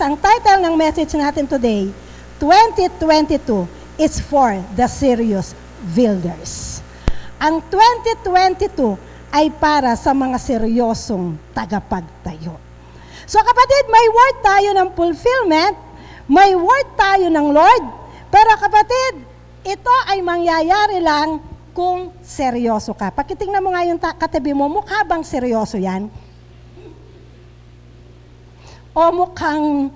ang title ng message natin today, 2022 is for the serious builders. Ang 2022 ay para sa mga seryosong tagapagtayo. So kapatid, may word tayo ng fulfillment, may word tayo ng Lord, pero kapatid, ito ay mangyayari lang kung seryoso ka. Pakitingnan mo nga yung katabi mo, mukha bang seryoso yan? O mukhang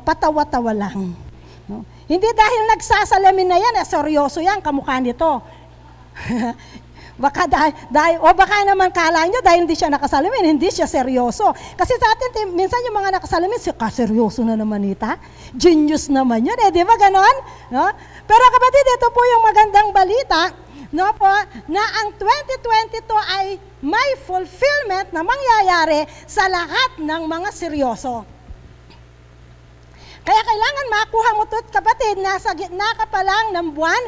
patawa-tawa lang? No? Hindi dahil nagsasalamin na yan, seryoso yan, kamukha nito. Baka baka naman kala nyo dahil hindi siya nakasalamin, hindi siya seryoso. Kasi sa atin, minsan yung mga nakasalamin, seryoso na naman ita. Genius naman yun di ba ganon? No? Pero kapatid, ito po yung magandang balita, no po, na ang 2022 ay may fulfillment na mangyayari sa lahat ng mga seryoso. Kaya kailangan makuha mo ito, kapatid, nasa gitna ka pa lang ng buwan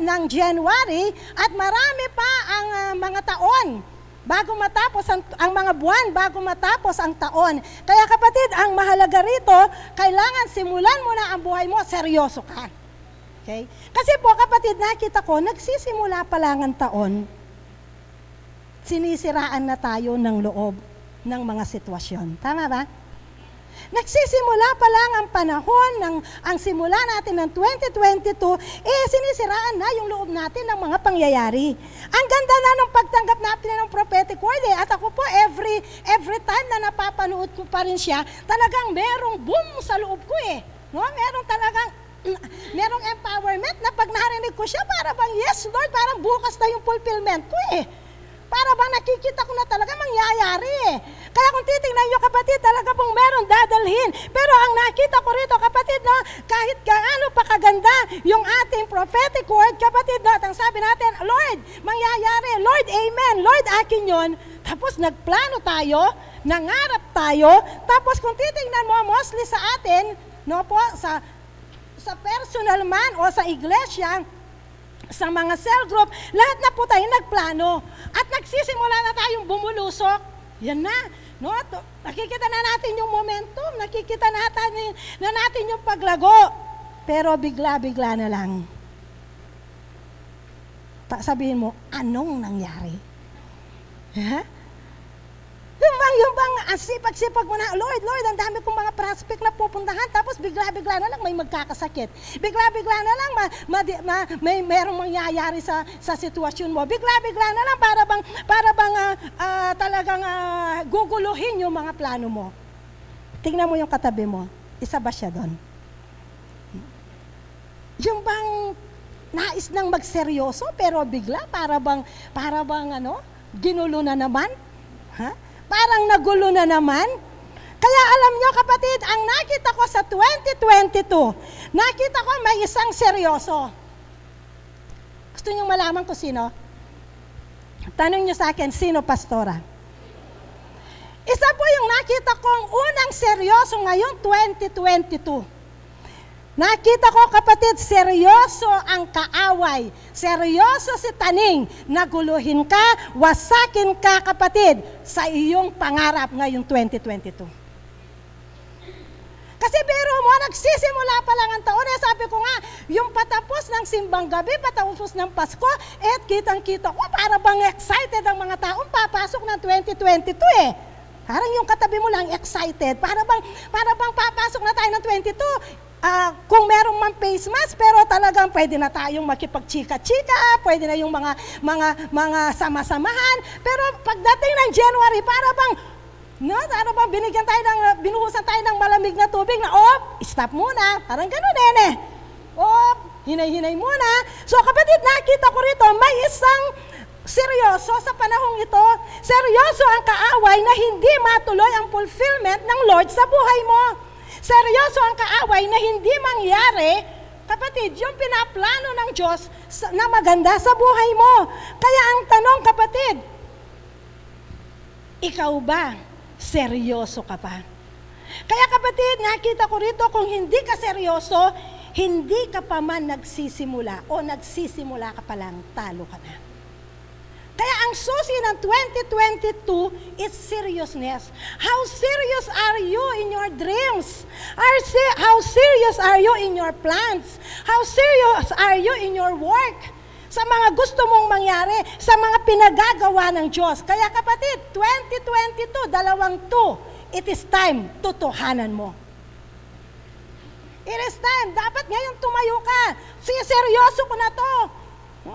ng January at marami pa ang mga taon bago matapos ang mga buwan, bago matapos ang taon. Kaya kapatid, ang mahalaga rito, kailangan simulan mo na ang buhay mo, seryoso ka. Okay? Kasi po kapatid, nakita ko, nagsisimula pa lang ang taon, sinisiraan na tayo ng loob ng mga sitwasyon. Tama ba? Nagsisimula pa lang ang panahon ang simula natin ng 2022, sinisiraan na yung loob natin ng mga pangyayari. Ang ganda na ng pagtanggap natin ng prophetic word at ako po every time na napapanood ko pa rin siya, talagang merong boom sa loob ko No? Merong empowerment na pag narinig ko siya, para bang yes Lord, parang bukas na yung fulfillment ko Para bang nakikita ko na talaga mangyayari Kaya kung titingnan nyo kapatid, talaga pong meron dadalhin. Pero ang nakita ko rito kapatid, no, kahit gaano pa kaganda yung ating prophetic word, kapatid, no, at ang sabi natin, Lord, mangyayari, Lord, amen, Lord, akin yon. Tapos nagplano tayo, nangarap tayo, tapos kung titingnan mo mostly sa atin, no po, sa personal man o sa iglesia, sa mga cell group, lahat na po tayo nagplano. At nagsisimula na tayong bumulusok. Yan na. No? Nakikita na natin yung momentum. Nakikita na natin yung paglago. Pero bigla-bigla na lang. Sabihin mo, anong nangyari? Yung bang ang sipag-sipag mo na, Lord, ang dami kong mga prospect na pupuntahan, tapos bigla-bigla na lang may magkakasakit. Bigla-bigla na lang may merong mangyayari sa sitwasyon mo. Bigla-bigla na lang para bang talagang guguluhin yung mga plano mo. Tingnan mo yung katabi mo. Isa ba siya doon? Yung bang nais nang magseryoso pero bigla para bang ginulo na naman? Parang nagulo na naman. Kaya alam nyo kapatid, ang nakita ko sa 2022, nakita ko may isang seryoso. Gusto nyo malaman ko sino? Tanong nyo sa akin, sino pastora? Isa po yung nakita kong unang seryoso ngayong 2022. Nakita ko kapatid, seryoso ang kaaway. Seryoso si Taning. Naguluhin ka, wasakin ka kapatid sa iyong pangarap ngayong 2022. Kasi biro mo, nagsisimula pa lang ang taon. Sabi ko nga, yung patapos ng simbang gabi, patapos ng Pasko, kitang-kita ko, para bang excited ang mga taong papasok ng 2022 Parang yung katabi mo lang excited. Para bang papasok na tayo ng 22. Kung merong man face mask, pero talagang pwede na tayong makipagchika-chika, pwede na yung mga sama-samahan. Pero pagdating ng January, para bang binuhusan tayo ng malamig na tubig na, stop muna. Parang gano'n hinay-hinay muna. So kapatid, nakita ko rito, may isang seryoso sa panahong ito. Seryoso ang kaaway na hindi matuloy ang fulfillment ng Lord sa buhay mo. Seryoso ang kaaway na hindi mangyari, kapatid, yung pinaplano ng Diyos na maganda sa buhay mo. Kaya ang tanong, kapatid, ikaw ba seryoso ka pa? Kaya kapatid, nakita ko rito, kung hindi ka seryoso, hindi ka pa man nagsisimula o nagsisimula ka pa lang, talo ka na. Kaya ang susi ng 2022 is seriousness. How serious are you in your dreams? How serious are you in your plans? How serious are you in your work? Sa mga gusto mong mangyari, sa mga pinagagawa ng Diyos. Kaya kapatid, 2022, 2, it is time, tutuhanan mo. It is time, dapat ngayon tumayo ka. Seryoso ko na to.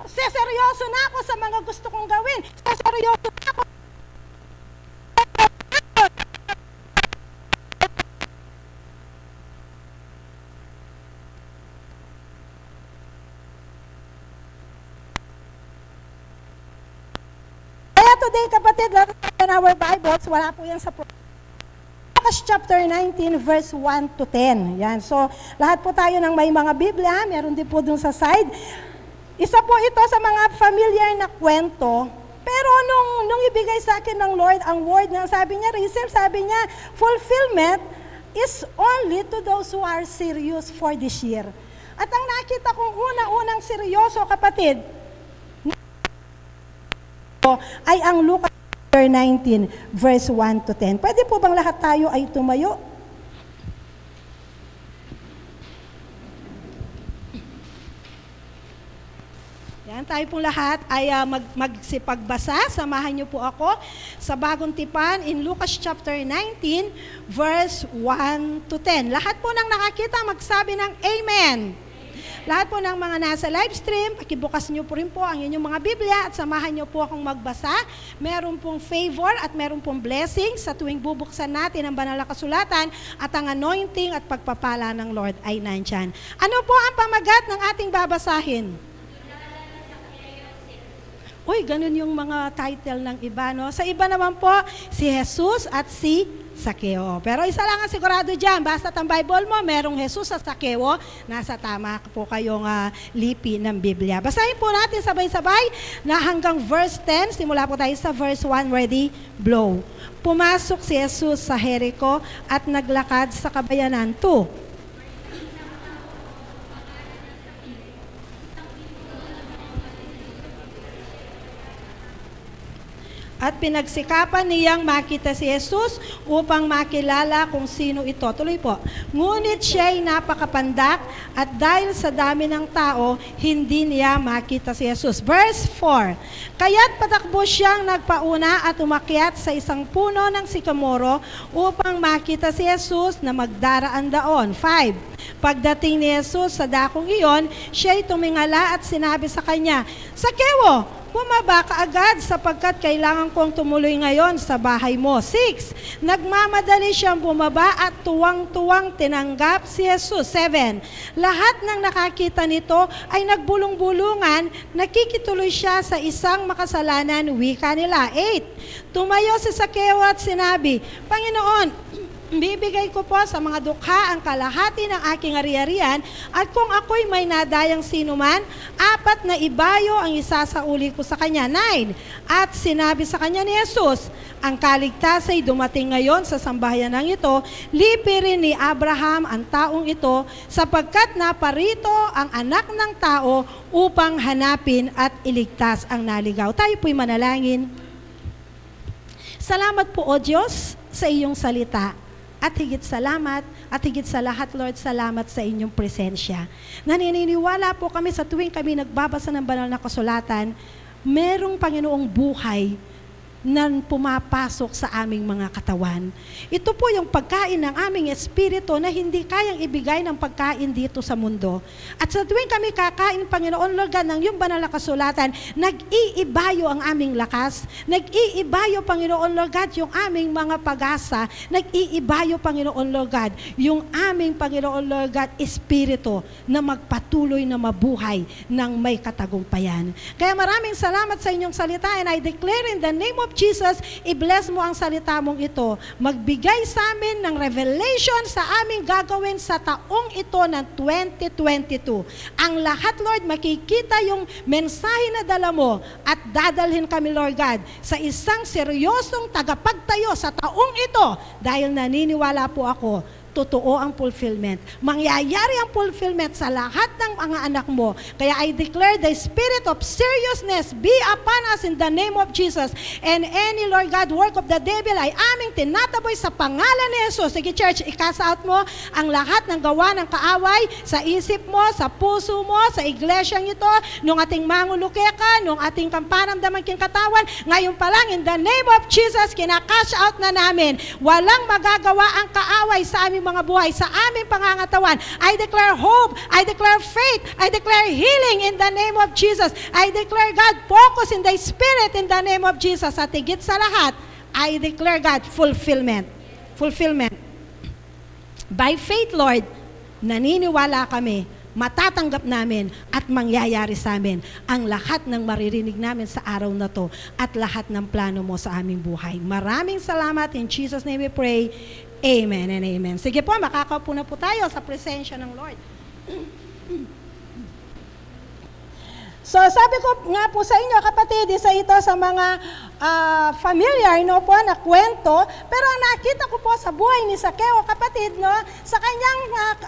Seryoso na ako sa mga gusto kong gawin. Seryoso na ako. Kaya today, kapatid, in our Bibles, wala po yan sa Lucas chapter 19, verse 1 to 10. Yan. So, lahat po tayo ng may mga Biblia, meron din po dun sa side. Isa po ito sa mga familiar na kwento, pero nung ibigay sa akin ng Lord ang word niya, sabi niya, Rizal, sabi niya, fulfillment is only to those who are serious for this year. At ang nakita kong unang seryoso, kapatid, ay ang Lucas chapter 19, verse 1 to 10. Pwede po bang lahat tayo ay tumayo? Yan, tayo pong lahat ay magsipagbasa. Samahan niyo po ako sa bagong tipan in Lucas chapter 19, verse 1 to 10. Lahat po ng nakakita, magsabi ng Amen. Lahat po ng mga nasa live stream, pakibukas niyo po rin po ang inyong mga Biblia at samahan niyo po akong magbasa. Meron pong favor at meron pong blessing sa tuwing bubuksan natin ang banal na kasulatan at ang anointing at pagpapala ng Lord ay nandyan. Ano po ang pamagat ng ating babasahin? Uy, ganun yung mga title ng iba, no? Sa iba naman po, si Jesus at si Sakeo. Pero isa lang ang sigurado dyan, basta ang Bible mo, merong Jesus at Sakeo, nasa tama po kayong lipi ng Biblia. Basahin po natin sabay-sabay na hanggang verse 10, simula po tayo sa verse 1, ready, blow. Pumasok si Jesus sa Jericho at naglakad sa kabayanan. 2. At pinagsikapan niyang makita si Jesus upang makilala kung sino ito. Tuloy po. Ngunit siya'y napakapandak at dahil sa dami ng tao, hindi niya makita si Jesus. Verse 4. Kaya't patakbo siyang nagpauna at umakyat sa isang puno ng sikamoro upang makita si Jesus na magdaraan daon. 5. Pagdating ni Jesus sa dakong iyon, siya'y tumingala at sinabi sa kanya, Sakeo, bumaba ka agad sapagkat kailangan kong tumuloy ngayon sa bahay mo. 6. Nagmamadali siyang bumaba at tuwang-tuwang tinanggap si Jesus. 7. Lahat ng nakakita nito ay nagbulong-bulungan, nakikituloy siya sa isang makasalanan, wika nila. 8. Tumayo si Sakeo at sinabi, Panginoon, bibigay ko po sa mga dukha ang kalahati ng aking ari-arian at kung ako'y may nadayang sinuman, 4 na ibayo ang isasauli ko sa kanya. 9. At sinabi sa kanya ni Jesus, ang kaligtas ay dumating ngayon sa sambahayanang ito, lipi rin ni Abraham ang taong ito, sapagkat naparito ang anak ng tao upang hanapin at iligtas ang naligaw. Tayo po'y manalangin. Salamat po, O Diyos, sa iyong salita. At higit salamat, at higit sa lahat, Lord, salamat sa inyong presensya. Naniniwala po kami sa tuwing kami nagbabasa ng banal na kasulatan, merong Panginoong buhay na pumapasok sa aming mga katawan. Ito po yung pagkain ng aming espiritu na hindi kayang ibigay ng pagkain dito sa mundo. At sa tuwing kami kakain, Panginoon Lord God, ng yung banal na kasulatan, nag-iibayo ang aming lakas, nag-iibayo, Panginoon Lord God, yung aming mga pag-asa, nag-iibayo, Panginoon Lord God, yung aming, Panginoon Lord God, espiritu na magpatuloy na mabuhay ng may katagumpayan. Kaya maraming salamat sa inyong salita and I declare in the name of Jesus, i-bless mo ang salita mong ito. Magbigay sa amin ng revelation sa aming gagawin sa taong ito ng 2022. Ang lahat, Lord, makikita yung mensahe na dala mo at dadalhin kami, Lord God, sa isang seryosong tagapagtayo sa taong ito dahil naniniwala po ako totoo ang fulfillment. Mangyayari ang fulfillment sa lahat ng mga anak mo. Kaya I declare the spirit of seriousness be upon us in the name of Jesus. And any, Lord God, work of the devil ay aming tinataboy sa pangalan ni Jesus. Sige church, i-cast out mo ang lahat ng gawa ng kaaway sa isip mo, sa puso mo, sa iglesyang ito, nung ating mangulukeka, nung ating kampanamdaman katawan. Ngayon pa lang, in the name of Jesus, kinakash out na namin. Walang magagawa ang kaaway sa aming mga buhay, sa aming pangangatawan. I declare hope, I declare faith, I declare healing in the name of Jesus. I declare, God, focus in the Spirit in the name of Jesus. At higit sa lahat, I declare, God, fulfillment. Fulfillment. By faith, Lord, naniniwala kami, matatanggap namin at mangyayari sa amin ang lahat ng maririnig namin sa araw na to at lahat ng plano mo sa aming buhay. Maraming salamat. In Jesus' name we pray. Amen and amen. Sige po, makakaupo na po tayo sa presensya ng Lord. So sabi ko nga po sa inyo, kapatid, isa ito sa mga familiar po na kwento, pero ang nakita ko po sa buhay ni Zakeo, kapatid, sa kanyang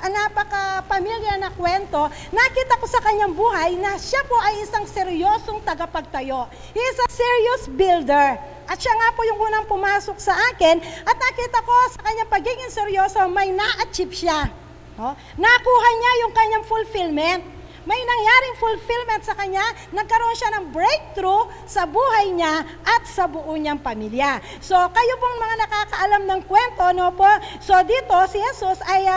napaka-familiar na kwento, nakita ko sa kanyang buhay na siya po ay isang seryosong tagapagtayo. He is a serious builder. At siya nga po yung unang pumasok sa akin at nakita ko sa kanyang pagiging seryoso, may na-achieve siya. Nakuha niya yung kanyang fulfillment. May nangyaring fulfillment sa kanya, nagkaroon siya ng breakthrough sa buhay niya at sa buo niyang pamilya. So, kayo pong mga nakakaalam ng kwento, so dito, si Jesus ay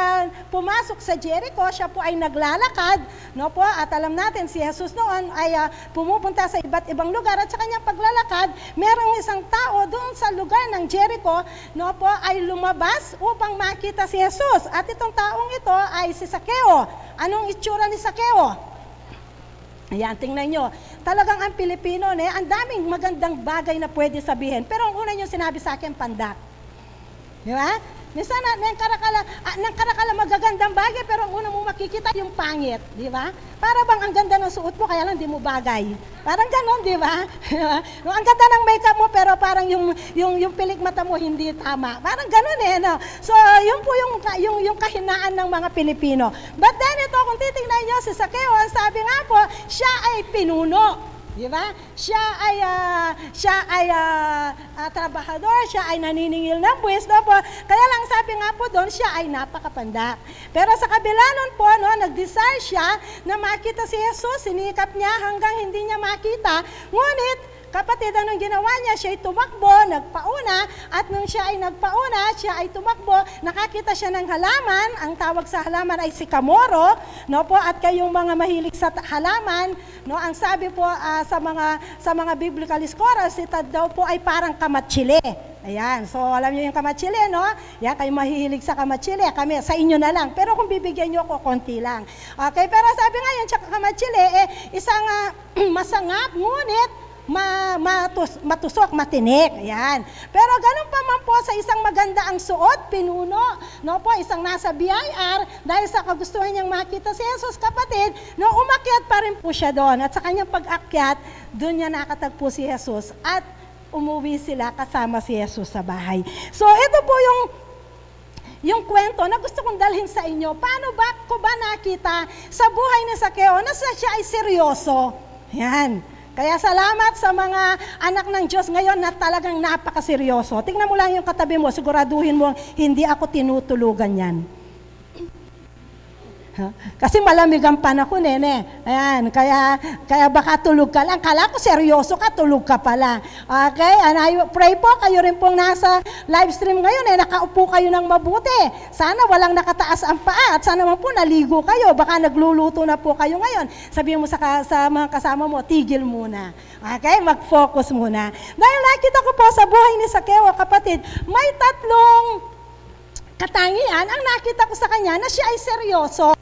pumasok sa Jericho, siya po ay naglalakad, at alam natin, si Jesus noon ay pumupunta sa iba't ibang lugar, at sa kanyang paglalakad, merong isang tao doon sa lugar ng Jericho, ay lumabas upang makita si Jesus. At itong taong ito ay si Zakeo. Anong itsura ni Zakeo? Ayan, tingnan nyo. Talagang ang Pilipino, ang daming magandang bagay na pwede sabihin. Pero ang una nyo sinabi sa akin, pandak. Di ba? Minsan, ng karakala magagandang bagay, pero ang una mo makikita yung pangit. Di ba? Para bang ang ganda ng suot mo, kaya lang di mo bagay. Parang ganon, di ba? Ang ganda ng makeup mo, pero parang yung pilik mata mo hindi tama. Parang ganon no? So, yun po yung kahinaan ng mga Pilipino. But then ito, kung titingnan nyo si Zakeo, ang sabi nga po, siya ay pinuno. Di ba? Siya ay trabahador, siya ay naniningil ng buwis, po. Kaya lang sabi nga po doon, siya ay napakapandak. Pero sa kabila nun po, nag-desire siya na makita si Jesus, sinikap niya hanggang hindi niya makita. Ngunit, kapatid, anong ginawa niya? Siya ay tumakbo, nagpauna, at nung siya ay nagpauna, siya ay tumakbo, nakakita siya ng halaman, ang tawag sa halaman ay sikamoro, at kayong mga mahilig sa halaman, ang sabi po sa mga biblical scholars, ito daw po ay parang kamatsili. Ayan, so alam niyo yung kamatsili, Yan, kayo mahihilig sa kamatsili, kami, sa inyo na lang. Pero kung bibigyan niyo ako, konti lang. Okay, pero sabi nga yun, kamatsili, isang masangap, ngunit, matusok, matinik. Ayan. Pero ganun pa man po sa isang maganda ang suot, pinuno, isang nasa BIR, dahil sa kagustuhan niyang makita si Jesus, kapatid, umakyat pa rin po siya doon. At sa kanyang pag-akyat, doon niya nakatagpo si Jesus at umuwi sila kasama si Jesus sa bahay. So, ito po yung kwento na gusto kong dalhin sa inyo. Paano ko ba nakita sa buhay ni Zakeo na siya ay seryoso? Yan. Kaya salamat sa mga anak ng Diyos ngayon na talagang napakaseryoso. Tingnan mo lang yung katabi mo, siguraduhin mo, hindi ako tinutulugan yan. Kasi malamig ang panahon, Ayan, kaya baka tulog ka lang. Kala ko seryoso ka, tulog ka pala. Okay? And I pray po, kayo rin pong nasa live stream ngayon, nakaupo kayo ng mabuti. Sana walang nakataas ang paa at sana man po naligo kayo. Baka nagluluto na po kayo ngayon. Sabihin mo sa mga kasama mo, tigil muna. Okay? Mag-focus muna. Dahil nakita ko po sa buhay ni Zakeo, kapatid, may tatlong katangian ang nakita ko sa kanya na siya ay seryoso.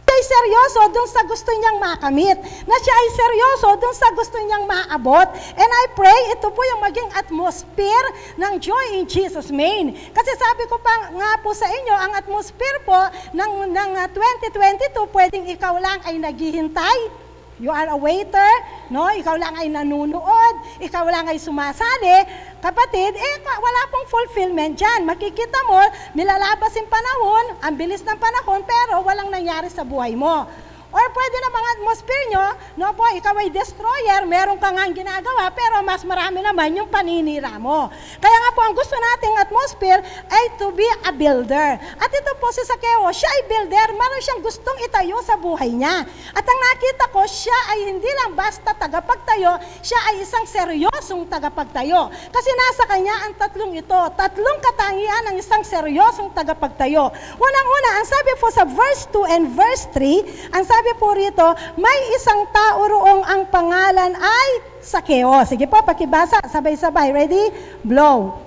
Siya ay seryoso dun sa gusto niyang makamit. Na siya ay seryoso dun sa gusto niyang maabot. And I pray, ito po yung maging atmosphere ng joy in Jesus' name. Kasi sabi ko pa nga po sa inyo, ang atmosphere po ng 2022, pwedeng ikaw lang ay naghihintay. You are a waiter, no? Ikaw lang ay nanunood, ikaw lang ay sumasali, kapatid, wala pong fulfillment dyan. Makikita mo, nilalabas yung panahon, ang bilis ng panahon, pero walang nangyari sa buhay mo. Or pwede na mga atmosphere nyo, no po, ikaw ay destroyer, meron ka nga ginagawa, pero mas marami naman yung paninira mo. Kaya nga po, ang gusto nating atmosphere ay to be a builder. At ito po si Sakeo, siya ay builder, meron siyang gustong itayo sa buhay niya. At ang nakita ko, siya ay hindi lang basta tagapagtayo, siya ay isang seryosong tagapagtayo. Kasi nasa kanya ang tatlong ito, tatlong katangian ng isang seryosong tagapagtayo. Unang-una, ang sabi po sa verse 2 and verse 3, ang sabi po rito, may isang tao roong ang pangalan ay Sakeo. Sige po, pakibasa, sabay-sabay. Ready? Blow.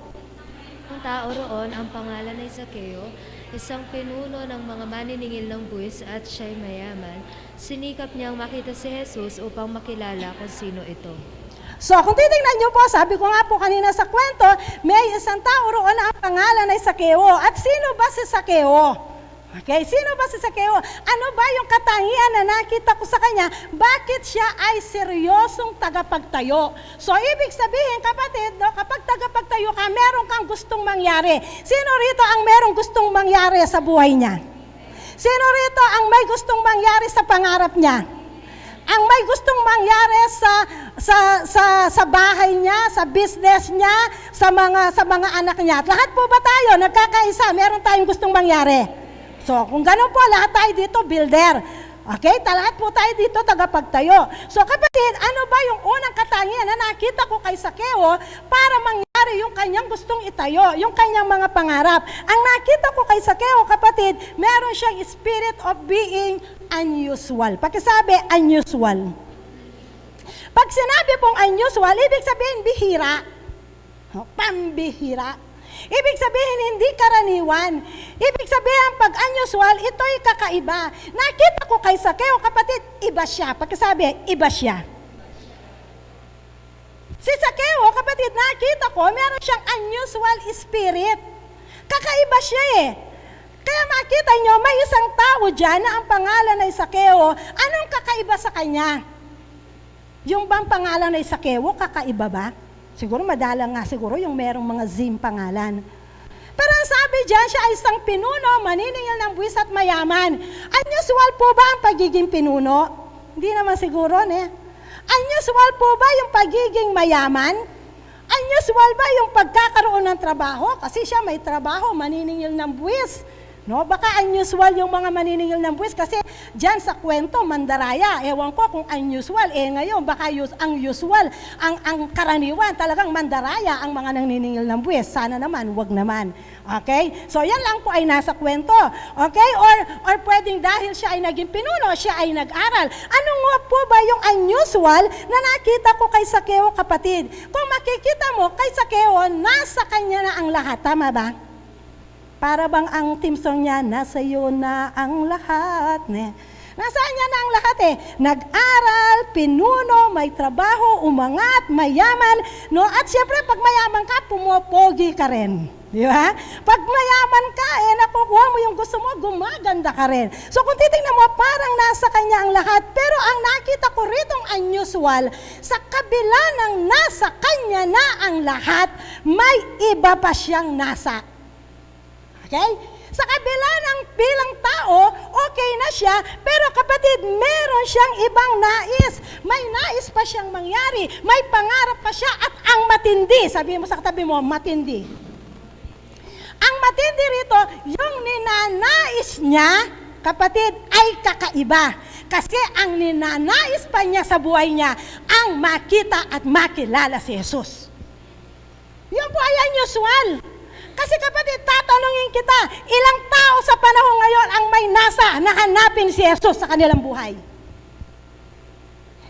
Ang tao roon, ang pangalan ay Sakeo, isang pinuno ng mga maniningil ng buwis at siya'y mayaman. Sinikap niyang makita si Jesus upang makilala kung sino ito. So, kung titingnan niyo po, sabi ko nga po kanina sa kwento, may isang tao roon ang pangalan ay Sakeo. At sino ba si Sakeo? Okay, sino ba si Sakeo? Ano ba yung katangian na nakita ko sa kanya? Bakit siya ay seryosong tagapagtayo? So, ibig sabihin, kapatid, no, kapag tagapagtayo ka, meron kang gustong mangyari. Sino rito ang merong gustong mangyari sa buhay niya? Sino rito ang may gustong mangyari sa pangarap niya? Ang may gustong mangyari sa bahay niya, sa business niya, sa mga anak niya. At lahat po ba tayo nagkakaisa? Meron tayong gustong mangyari. So, kung gano'n po, lahat tayo dito, builder. Okay? Lahat po tayo dito, tagapagtayo. So, kapatid, ano ba yung unang katangian na nakita ko kay Sakeo para mangyari yung kanyang gustong itayo, yung kanyang mga pangarap? Ang nakita ko kay Sakeo, kapatid, meron siyang spirit of being unusual. Pakisabi, unusual. Pag sinabi pong unusual, ibig sabihin bihira. Pambihira. Ibig sabihin, hindi karaniwan. Ibig sabihin, pag unusual, ito'y kakaiba. Nakita ko kay Sakeo, kapatid, iba siya. Pagkasabi, iba siya. Si Sakeo, kapatid, nakita ko, meron siyang unusual spirit. Kakaiba siya eh. Kaya makita nyo, may isang tao dyan na ang pangalan ay Sakeo. Anong kakaiba sa kanya? Yung bang pangalan ay Sakeo, kakaiba ba? Siguro madalang nga siguro yung merong mga Zim pangalan. Pero ang sabi dyan, siya ay isang pinuno, maniningil ng buwis at mayaman. Unusual po ba ang pagiging pinuno? Hindi naman siguro, ne? Unusual po ba yung pagiging mayaman? Unusual ba yung pagkakaroon ng trabaho? Kasi siya may trabaho, maniningil ng buwis. No, baka unusual yung mga maniningil ng buwis kasi diyan sa kwento mandaraya. Ewan ko kung unusual ngayon baka ang usual, ang karaniwan talagang mandaraya ang mga naniningil ng buwis. Sana naman, wag naman. Okay? So yan lang po ay nasa kwento. Okay? Or pwedeng dahil siya ay naging pinuno, siya ay nag-aral. Ano nga po ba yung unusual na nakita ko kay Sakeo, kapatid? Kung makikita mo kay Sakeo, nasa kanya na ang lahat, tama ba? Para bang ang team song niya, nasa iyo na ang lahat. Nasaan niya na ang lahat eh? Nag-aral, pinuno, may trabaho, umangat, mayaman. No? At siyempre, pag mayaman ka, pumopogi ka rin. Di ba? Pag mayaman ka, nakukuha mo yung gusto mo, gumaganda ka rin. So kung titingnan mo, parang nasa kanya ang lahat. Pero ang nakita ko ritong unusual, sa kabila ng nasa kanya na ang lahat, may iba pa siyang nasa. Okay? Sa kabila ng bilang tao, okay na siya, pero kapatid, meron siyang ibang nais. May nais pa siyang mangyari, may pangarap pa siya at ang matindi. Sabihin mo sa katabi mo, matindi. Ang matindi rito, yung ninanais niya, kapatid, ay kakaiba. Kasi ang ninanais pa niya sa buhay niya, ang makita at makilala si Jesus. Yun po ay unusual. Kasi kapatid, tatanungin kita, ilang tao sa panahon ngayon ang may nasa na hanapin si Jesus sa kanilang buhay?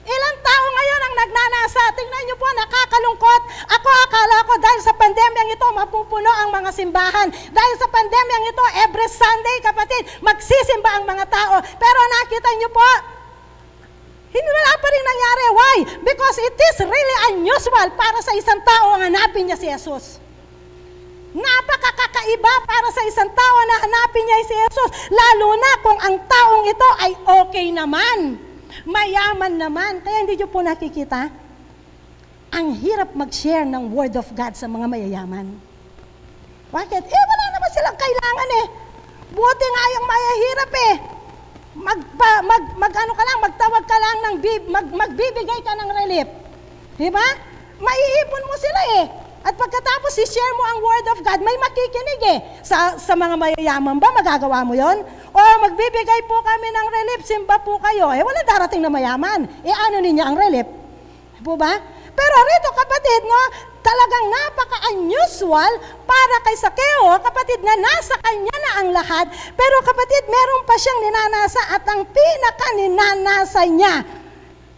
Ilang tao ngayon ang nagnanasa? Tingnan niyo po, nakakalungkot. Ako akala ko dahil sa pandemyang ito, mapupuno ang mga simbahan. Dahil sa pandemyang ito, every Sunday, kapatid, magsisimba ang mga tao. Pero nakita niyo po, hindi wala pa rin nangyari. Why? Because it is really unusual para sa isang tao ang hanapin niya si Jesus. Napakakaiba para sa isang tao na hanapin niya si Jesus, lalo na kung ang taong ito ay okay naman. Mayaman naman. Kaya hindi nyo po nakikita? Ang hirap mag-share ng Word of God sa mga mayayaman. Bakit? Wala naman silang kailangan eh. Buti nga yung mahihirap eh. Magtawag ka lang ng magbibigay ka ng relief. Diba? Maiipon mo sila eh. At pagkatapos i-share mo ang Word of God, may makikinig eh. Sa mga mayayaman ba, magagawa mo yon? O magbibigay po kami ng relief, simba po kayo. Wala darating na mayaman. Ano ninyo ang relief? Po ba? Pero rito kapatid, no, talagang napaka-unusual para kay Sakeo, kapatid na nasa kanya na ang lahat, pero kapatid, meron pa siyang ninanasa at ang pinaka-ninanasa niya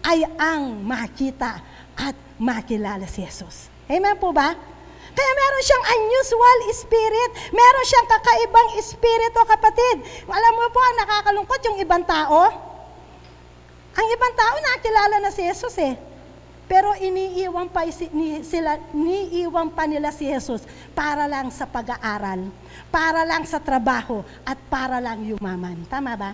ay ang makita at makilala si Jesus. Amen po ba? Kaya meron siyang unusual spirit, meron siyang kakaibang espiritu, kapatid. Alam mo po, ang nakakalungkot yung ibang tao. Ang ibang tao nakilala na si Jesus eh. Pero iniiwan pa nila si Jesus para lang sa pag-aaral, para lang sa trabaho, at para lang yumaman. Tama ba?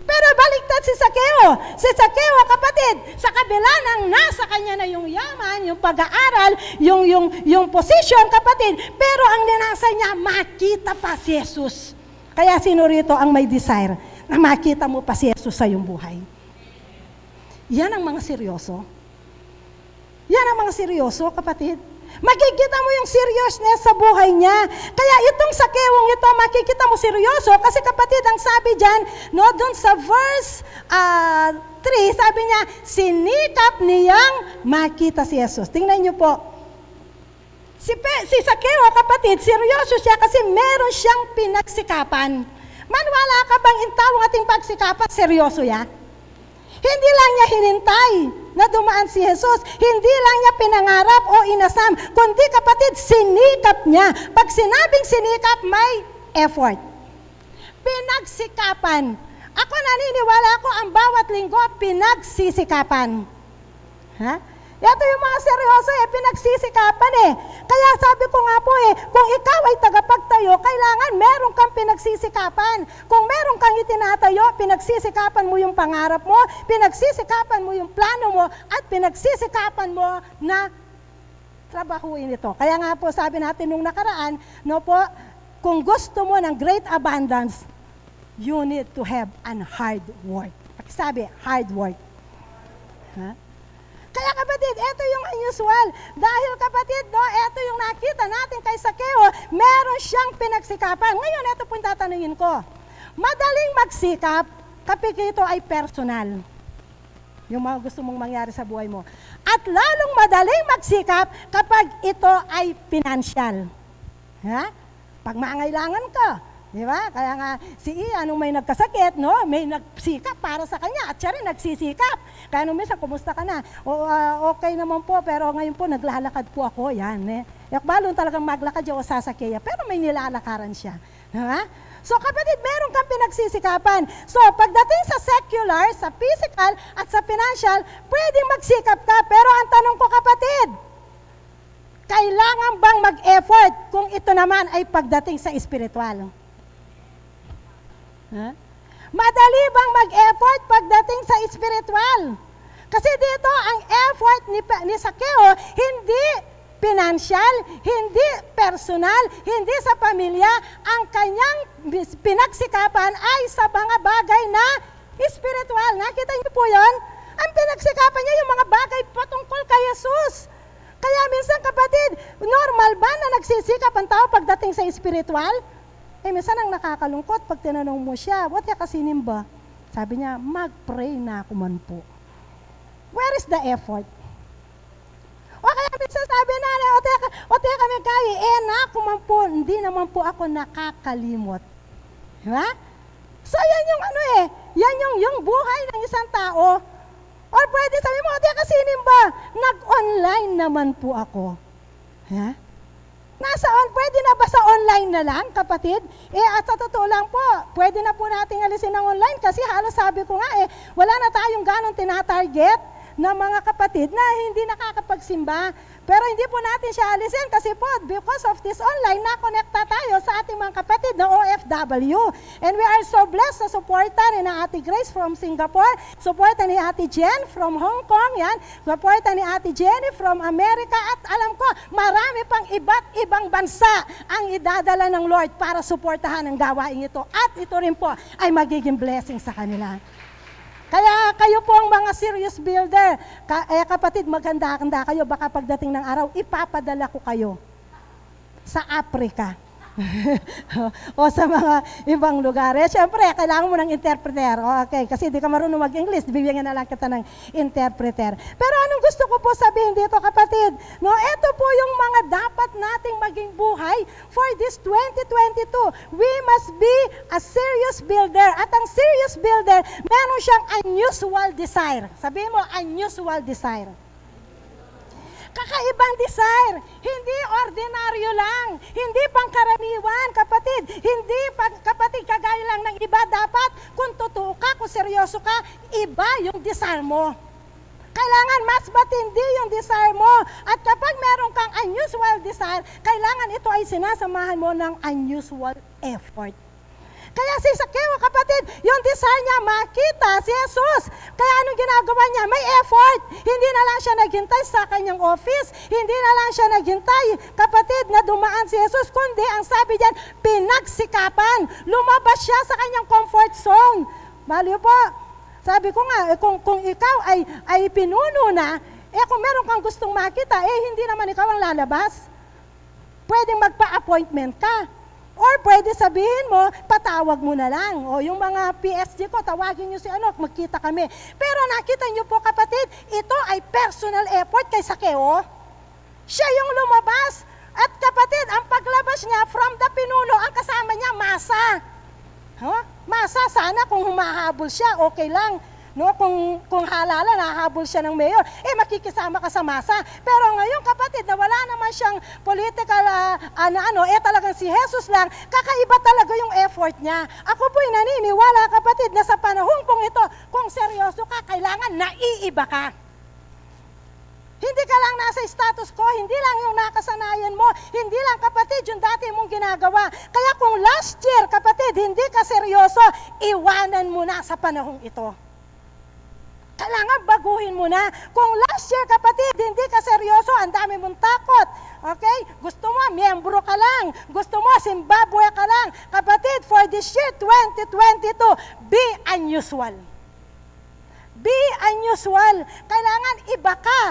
Pero baliktad si Sakeo. Si Sakeo, kapatid, sa kabila ng nasa kanya na yung yaman, yung pag-aaral, yung position, kapatid, pero ang ninasa niya, makita pa si Jesus. Kaya sino rito ang may desire na makita mo pa si Jesus sa iyong buhay? Yan ang mga seryoso. Yan ang mga seryoso, kapatid. Makikita mo yung seriousness sa buhay niya. Kaya itong Sakewong ito, makikita mo seryoso. Kasi kapatid, ang sabi dyan, no, dun sa verse 3, sabi niya, sinikap niyang makita si Jesus. Tingnan niyo po. Si Sakeo, kapatid, seryoso siya kasi meron siyang pinagsikapan. Maniwala ka bang intawang ating pagsikapan, seryoso yan? Hindi lang niya hinintay na dumaan si Jesus. Hindi lang niya pinangarap o inasam, kundi kapatid, sinikap niya. Pag sinabing sinikap, may effort. Pinagsikapan. Ako naniniwala ko ang bawat linggo pinagsisikapan. Ha? Ito yung mga seryoso pinagsisikapan Kaya sabi ko nga po kung ikaw ay tagapagtayo, kailangan meron kang pinagsisikapan. Kung meron kang itinatayo, pinagsisikapan mo yung pangarap mo, pinagsisikapan mo yung plano mo, at pinagsisikapan mo na trabahuin ito. Kaya nga po sabi natin nung nakaraan, no po, kung gusto mo ng great abundance, you need to have an hard work. Sabi, hard work. Ha? Kaya kapatid, ito yung unusual. Dahil kapatid, no, ito yung nakita natin kay Sakeo, meron siyang pinagsikapan. Ngayon, ito po yung tatanungin ko. Madaling magsikap kapag ito ay personal. Yung mga gusto mong mangyari sa buhay mo. At lalong madaling magsikap kapag ito ay financial. Ha? Pag mangailangan ka. Di ba? Kaya nga, si Ian, nung may nagkasakit, no, may nagsikap para sa kanya, at siya rin nagsisikap. Kaya nung minsan, kumusta ka na? Okay naman po, pero ngayon po, naglalakad po ako. Yan, Yakbalon talagang maglakad siya o sasakya, pero may nilalakaran siya. Diba? So kapatid, meron kang pinagsisikapan. So pagdating sa secular, sa physical, at sa financial, pwedeng magsikap ka. Pero ang tanong ko, kapatid, kailangan bang mag-effort kung ito naman ay pagdating sa spiritual? Huh? Madali bang mag-effort pagdating sa spiritual? Kasi dito, ang effort ni Sakeo, hindi financial, hindi personal, hindi sa pamilya. Ang kanyang pinagsikapan ay sa mga bagay na spiritual. Nakita niyo po yun? Ang pinagsikapan niya yung mga bagay patungkol kay Jesus. Kaya minsan, kapatid, normal ba na nagsisikap ang tao pagdating sa spiritual? Minsan ang nakakalungkot, pag tinanong mo siya, what ka sinimba? Sabi niya, mag-pray na ako man po. Where is the effort? O kaya minsan sabi na, o teka kami kaya, na ako man po, hindi naman po ako nakakalimot. Diba? So yan yung yan yung buhay ng isang tao. Or pwede sabi mo, o teka sinimba, nag-online naman po ako. Ha? Pwede na ba sa online na lang, kapatid? At sa totoo lang po, pwede na po nating alisin ng online kasi halos sabi ko nga wala na tayong ganong tinatarget na mga kapatid na hindi nakakapagsimba. Pero hindi po natin siya alisin kasi po, because of this online, na-connecta tayo sa ating mga kapatid na OFW. And we are so blessed sa suporta ni na Ate Grace from Singapore, suporta ni Ate Jen from Hong Kong, yan, suporta ni Ate Jenny from America, at alam ko, marami pang iba't ibang bansa ang idadala ng Lord para suportahan ang gawain ito. At ito rin po ay magiging blessing sa kanila. Kaya kayo po ang mga serious builder. Kapatid, maghanda-handa kayo. Baka pagdating ng araw, ipapadala ko kayo sa Africa. O sa mga ibang lugar. Siyempre, kailangan mo ng interpreter. Okay, kasi di ka marunong mag-English, bibigyan na lang kita ng interpreter. Pero anong gusto ko po sabihin dito, kapatid? No, ito po yung mga dapat nating maging buhay for this 2022. We must be a serious builder. At ang serious builder, meron siyang unusual desire. Sabihin mo, unusual desire. Kakaibang desire, hindi ordinaryo lang, hindi pangkaraniwan, kapatid, hindi kapatid kagaya lang ng iba. Dapat kung totoo ka, kung seryoso ka, iba yung desire mo. Kailangan mas matindi yung desire mo. At kapag meron kang unusual desire, kailangan ito ay sinasamahan mo ng unusual effort. Kaya si Sakeo, kapatid, yung desire niya makita si Jesus. Kaya anong ginagawa niya? May effort. Hindi na lang siya naghintay sa kanyang office. Hindi na lang siya naghintay, kapatid, na dumaan si Jesus. Kundi ang sabi diyan, pinagsikapan. Lumabas siya sa kanyang comfort zone. Baliw po. Sabi ko nga, kung ikaw ay pinuno na, kung meron kang gustong makita, hindi naman ikaw ang lalabas. Pwedeng magpa-appointment ka. Or pwede sabihin mo, patawag mo na lang. O yung mga PSG ko, tawagin nyo si magkita kami. Pero nakita nyo po, kapatid, ito ay personal effort kay Sakeo. Siya yung lumabas. At kapatid, ang paglabas niya from the pinuno, ang kasama niya, masa. Masa, sana kung humahabol siya, okay lang. No, kung halala, nahabol siya ng mayor, makikisama ka sa masa. Pero ngayon, kapatid, na wala naman siyang political, talagang si Jesus lang, kakaiba talaga yung effort niya. Ako po'y naniniwala, kapatid, na sa panahon kong ito, kung seryoso ka, kailangan naiiba ka. Hindi ka lang nasa status quo, hindi lang yung nakasanayan mo, hindi lang, kapatid, yung dati mong ginagawa. Kaya kung last year, kapatid, hindi ka seryoso, iwanan mo na sa panahong ito. Kailangan baguhin mo na. Kung last year, kapatid, hindi ka seryoso, ang dami mong takot. Okay? Gusto mo, miyembro ka lang. Gusto mo, Zimbabwe ka lang. Kapatid, for this year, 2022, be unusual. Be unusual. Kailangan iba ka.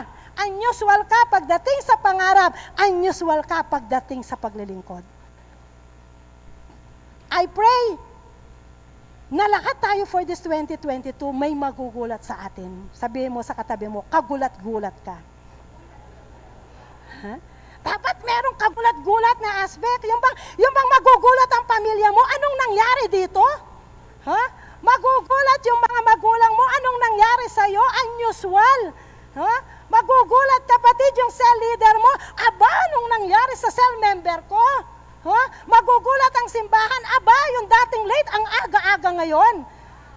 Unusual ka pagdating sa pangarap. Unusual ka pagdating sa paglilingkod. I pray na lahat tayo for this 2022, may magugulat sa atin. Sabihin mo sa katabi mo, kagulat-gulat ka. Dapat merong kagulat-gulat na aspect. Yung bang magugulat ang pamilya mo, anong nangyari dito? Magugulat yung mga magulang mo, anong nangyari sa'yo? Unusual. Magugulat, kapatid, yung cell leader mo, aba, anong nangyari sa cell member ko? Magugulat ang simbahan, aba, yung dating late, ang aga-aga ngayon.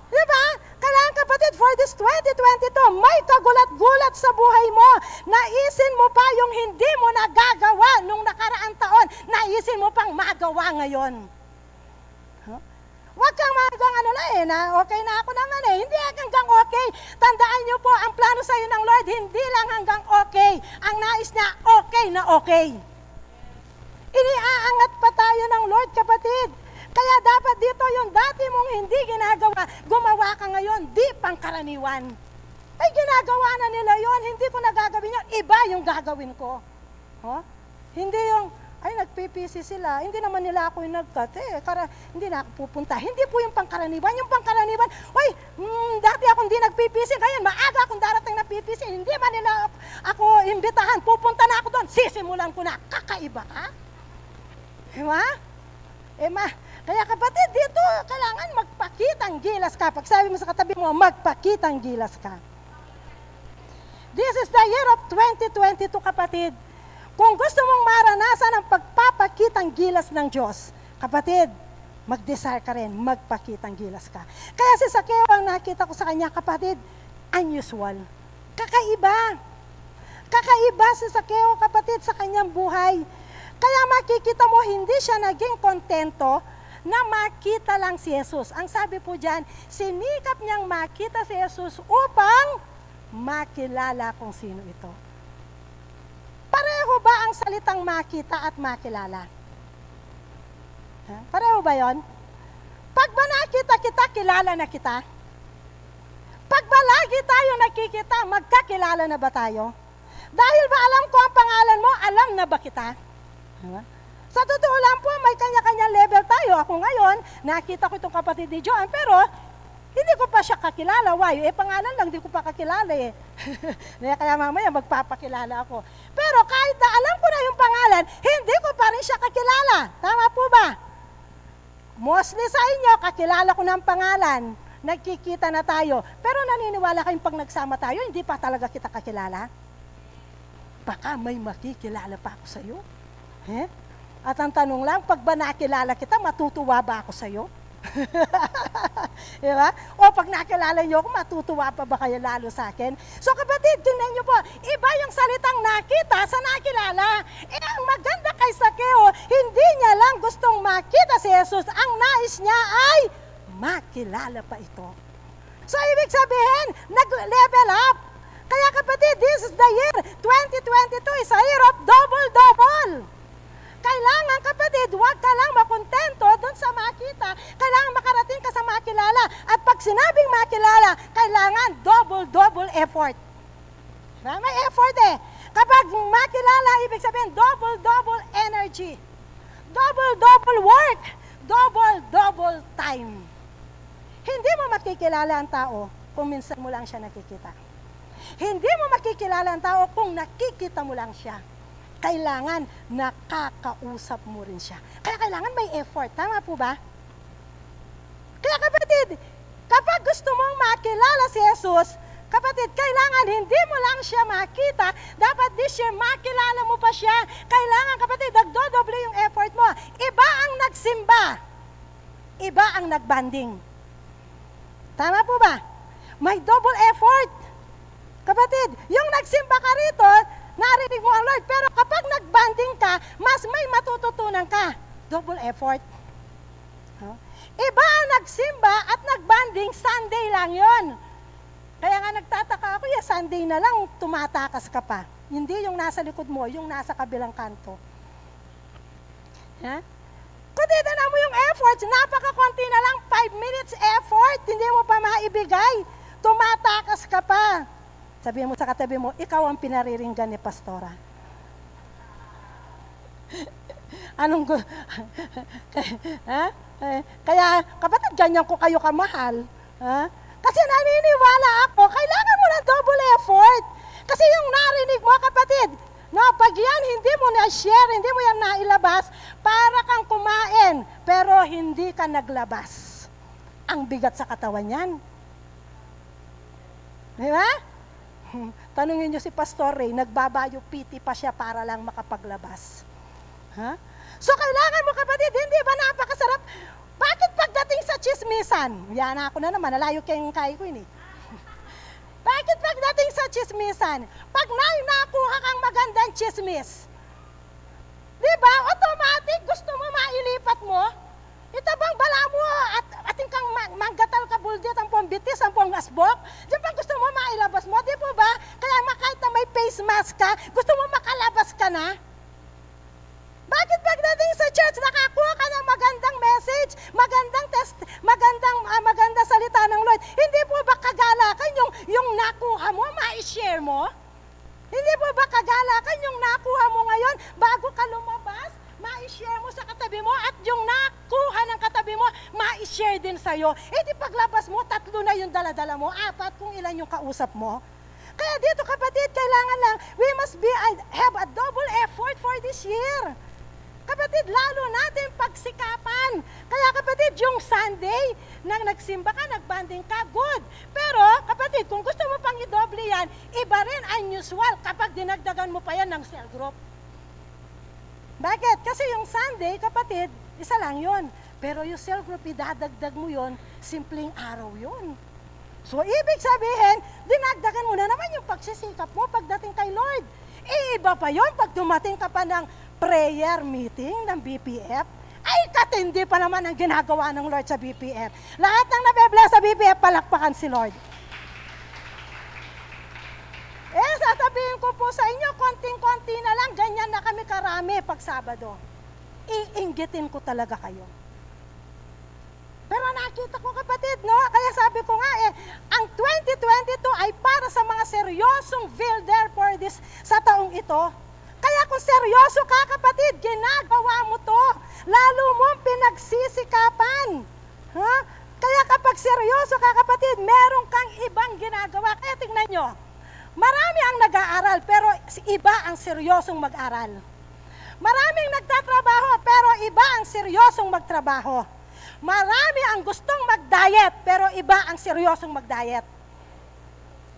Diba? Kailangan, kapatid, for this 2022, may kagulat-gulat sa buhay mo. Naisin mo pa yung hindi mo nagagawa nung nakaraang taon. Naisin mo pang magawa ngayon. Huwag kang hanggang okay na ako naman Hindi hanggang okay. Tandaan niyo po, ang plano sa iyo ng Lord, hindi lang hanggang okay. Ang nais niya, okay na okay. Iniaangat pa tayo ng Lord, kapatid. Kaya dapat dito yung dati mong hindi ginagawa, gumawa ka ngayon, di pangkaraniwan. Ay, ginagawa na nila yon, hindi ko nagagawin yun, iba yung gagawin ko. Hindi yung, nagpipisi sila, hindi naman nila ako yung nag-cut, hindi na ako pupunta. Hindi po yung pangkaraniwan. Yung pangkaraniwan, dati ako hindi nagpipisi, ngayon maaga akong darating na pipisi, hindi man nila ako imbitahan, pupunta na ako doon, sisimulan ko na, kakaiba ka? Diba? Kaya kapatid, dito kailangan magpakitang gilas ka. Pag sabi mo sa katabi mo, magpakitang gilas ka. This is the year of 2022, kapatid. Kung gusto mong maranasan ang pagpapakitang gilas ng Diyos, kapatid, mag-desire ka rin, magpakitang gilas ka. Kaya si Sakeo, ang nakita ko sa kanya, kapatid, unusual. Kakaiba. Kakaiba si Sakeo, kapatid, sa kanyang buhay. Kaya makikita mo, hindi siya naging kontento na makita lang si Jesus. Ang sabi po dyan, sinikap niyang makita si Jesus upang makilala kung sino ito. Pareho ba ang salitang makita at makilala? Pareho ba yon? Pag ba nakita kita, kilala na kita? Pag ba lagi tayo nakikita, magkakilala na ba tayo? Dahil ba alam ko ang pangalan mo, alam na ba kita? Diba? Sa totoo lang po, may kanya-kanya level tayo. Ako ngayon, nakita ko itong kapatid ni Joan, pero hindi ko pa siya kakilala. Why? Pangalan lang, hindi ko pa kakilala eh. Kaya mamaya magpapakilala ako. Pero kahit na alam ko na yung pangalan, hindi ko pa rin siya kakilala. Tama po ba? Mostly sa inyo, kakilala ko ng pangalan. Nagkikita na tayo. Pero naniniwala kayong pag nagsama tayo, hindi pa talaga kita kakilala? Baka may makikilala pa ako sa'yo. At ang tanong lang, pag ba nakilala kita, matutuwa ba ako sa'yo? Diba? O pag nakilala niyo ako, matutuwa pa ba kayo lalo sa akin? So kapatid, tingnan niyo po, iba yung salitang nakita sa nakilala. Ang maganda kay Sakeo, hindi niya lang gustong makita si Jesus, ang nais niya ay makilala pa ito. So ibig sabihin, nag-level up. Kaya kapatid, this is the year 2022 is a year of double-double. Kailangan kapatid, huwag ka lang makontento doon sa makita. Kailangan makarating ka sa makilala. At pag sinabing makilala, kailangan double-double effort. May effort eh. Kapag makilala, ibig sabihin double-double energy. Double-double work. Double-double time. Hindi mo makikilala ang tao kung minsan mo lang siya nakikita. Hindi mo makikilala ang tao kung nakikita mo lang siya. Kailangan nakakausap mo rin siya. Kaya kailangan may effort. Tama po ba? Kaya kapatid, kapag gusto mong makilala si Jesus, kapatid, kailangan hindi mo lang siya makita, dapat this year makilala mo pa siya. Kailangan kapatid, nagdodoble yung effort mo. Iba ang nagsimba. Iba ang nagbanding. Tama po ba? May double effort. Kapatid, yung nagsimba ka rito, narinig mo ang Lord, pero kapag nagbanding ka, mas may matututunan ka. Double effort. Iba ang nagsimba at nagbanding, Sunday lang yon. Kaya nga nagtataka ako, Sunday na lang, tumatakas ka pa. Hindi yung nasa likod mo, yung nasa kabilang kanto. Kundi na mo yung effort, napaka-konti na lang, 5 minutes effort, hindi mo pa maibigay. Tumatakas ka pa. Sabihin mo sa katabi mo, ikaw ang pinariringgan ni Pastora. Kaya, kapatid, ganyan ko kayo kamahal. Kasi naniniwala ako, kailangan mo ng double effort. Kasi yung narinig mo, kapatid, pag yan hindi mo na-share, hindi mo yan nailabas, para kang kumain, pero hindi ka naglabas. Ang bigat sa katawan yan. Di ba? Tanungin niyo si Pastor Ray, nagbabayo piti pa siya para lang makapaglabas. So kailangan mo kapatid, hindi ba napakasarap? Bakit pagdating sa chismisan? Yan ako na naman, nalayo kayong kay ko yun eh. Bakit pagdating sa chismisan? Pag nakuha kang magandang chismis, di ba, automatic gusto mo mailipat mo? Itabang bala mo at ating kang manggatal ka buldit ang pambitis, ang pong asbok. Diyan pa gusto mo mailabas mo, di po ba? Kaya kahit na may face mask ka, gusto mo makalabas ka na? Bakit pagdating sa church, nakakuha ka ng magandang message, magandang test, maganda salita ng Lord, hindi po ba kagalakan yung nakuha mo, ma-share mo? Hindi po ba kagalakan yung nakuha mo ngayon, bago ka lumabas, ma-share mo sa katabi mo, at yung nakuha ng katabi mo, ma-share din sa'yo. Di paglabas mo, 3 na yung dala-dala mo, 4 kung ilan yung kausap mo. Kaya dito kapatid, kailangan lang, we must have a double effort for this year. Kapatid, lalo natin pagsikapan. Kaya kapatid, yung Sunday, nang nagsimba ka, nagbanding ka, good. Pero kapatid, kung gusto mo pang i-double yan, iba rin unusual kapag dinagdagan mo pa yan ng cell group. Bakit? Kasi yung Sunday, kapatid, isa lang yun. Pero yung cell group, idadagdag mo yun, simpleng araw yun. So, ibig sabihin, dinagdagan mo na naman yung pagsisikap mo pagdating kay kay Lord. Iba pa yon pag dumating ka pa ng prayer meeting ng BPF, ay katindi pa naman ang ginagawa ng Lord sa BPF. Lahat ng nabe-bless sa BPF, palakpakan si Lord. Sasabihin ko po sa inyo, konting-konti na lang, ganyan na kami karami pag Sabado. Iinggitin ko talaga kayo. Pero nakita ko kapatid, no? Kaya sabi ko nga ang 2022 ay para sa mga seryosong builder for this sa taong ito. Kaya kung seryoso ka kapatid, ginagawa mo to. Lalo mong pinagsisikapan. Ha? Kaya kapag seryoso ka kapatid, meron kang ibang ginagawa. Kaya tingnan nyo, marami ang nag-aaral pero iba ang seryosong mag-aral. Maraming nagtatrabaho pero iba ang seryosong magtrabaho. Marami ang gustong mag-diet pero iba ang seryosong mag-diet.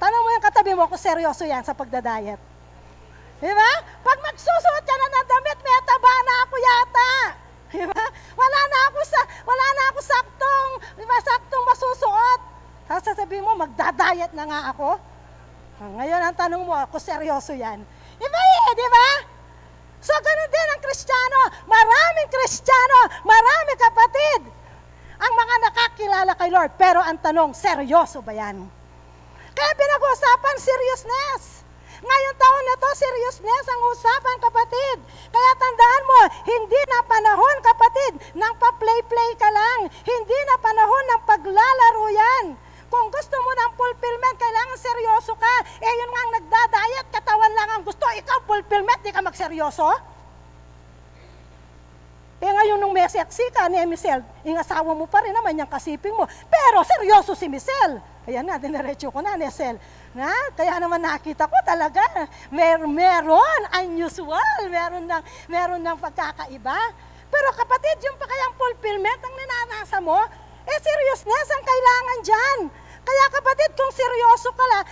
Tanong mo yung katabi mo kung seryoso yan sa pagda-diet. Diba? Pag magsusuot ka na ng damit, may taba na ako yata. Diba? Wala na ako saktong masusuot. Tapos sasabihin mo, magda-diet na nga ako. Ngayon ang tanong mo, kung seryoso yan. Iba di ba? So ganun din ang Kristiyano. Maraming Kristiyano, marami kapatid ang mga nakakilala kay Lord. Pero ang tanong, seryoso ba yan? Kaya pinag-uusapan, seriousness. Ngayong taon na to, seriousness ang usapan kapatid. Kaya tandaan mo, hindi na panahon kapatid ng pa-play-play ka lang. Hindi na panahon ng paglalaro yan. Kung gusto mo ng fulfillment, kailangan seryoso ka. Yun nga ang nagda-diet, katawan lang ang gusto. Ikaw fulfillment, di ka magseryoso? Ngayon nung may seksi ka ni Michelle, yung asawa mo pa rin naman yung kasiping mo. Pero seryoso si Michelle. Ayan na, diniretso ko na, Michelle. Kaya naman nakita ko talaga, meron unusual, meron ng pagkakaiba. Pero kapatid, yung pa kayang fulfillment ang ninanasa mo, seriousness ang kailangan dyan. Kaya kapatid, kung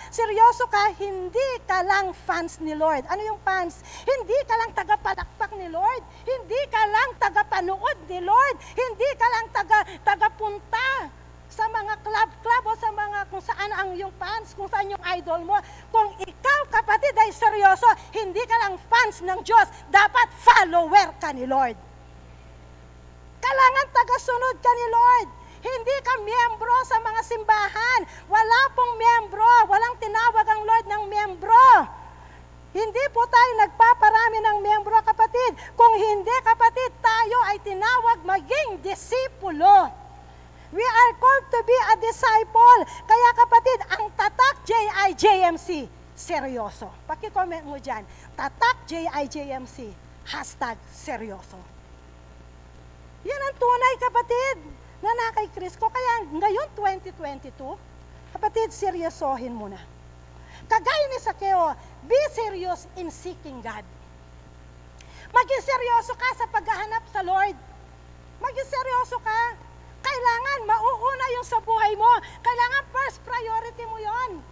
seryoso ka, hindi ka lang fans ni Lord. Ano yung fans? Hindi ka lang tagapalakpak ni Lord. Hindi ka lang tagapanood ni Lord. Hindi ka lang tagapunta sa mga club o sa mga kung saan ang yung fans, kung saan yung idol mo. Kung ikaw kapatid ay seryoso, hindi ka lang fans ng Diyos, dapat follower ka ni Lord. Kailangan tagasunod ka ni Lord. Hindi ka miyembro sa mga simbahan. Wala pong miyembro. Walang tinawag ang Lord ng miyembro. Hindi po tayo nagpaparami ng miyembro, kapatid. Kung hindi, kapatid, tayo ay tinawag maging disipulo. We are called to be a disciple. Kaya kapatid, ang tatak JIJMC, seryoso. Paki-comment mo dyan. Tatak JIJMC, #seryoso. Yan ang tunay, kapatid, na kay Kristo. Kaya ngayon, 2022, kapatid, seryosohin mo na. Kagaya ni Sakeo, be serious in seeking God. Maging seryoso ka sa paghahanap sa Lord. Maging seryoso ka. Kailangan mauuna yung sa buhay mo. Kailangan first priority mo yon.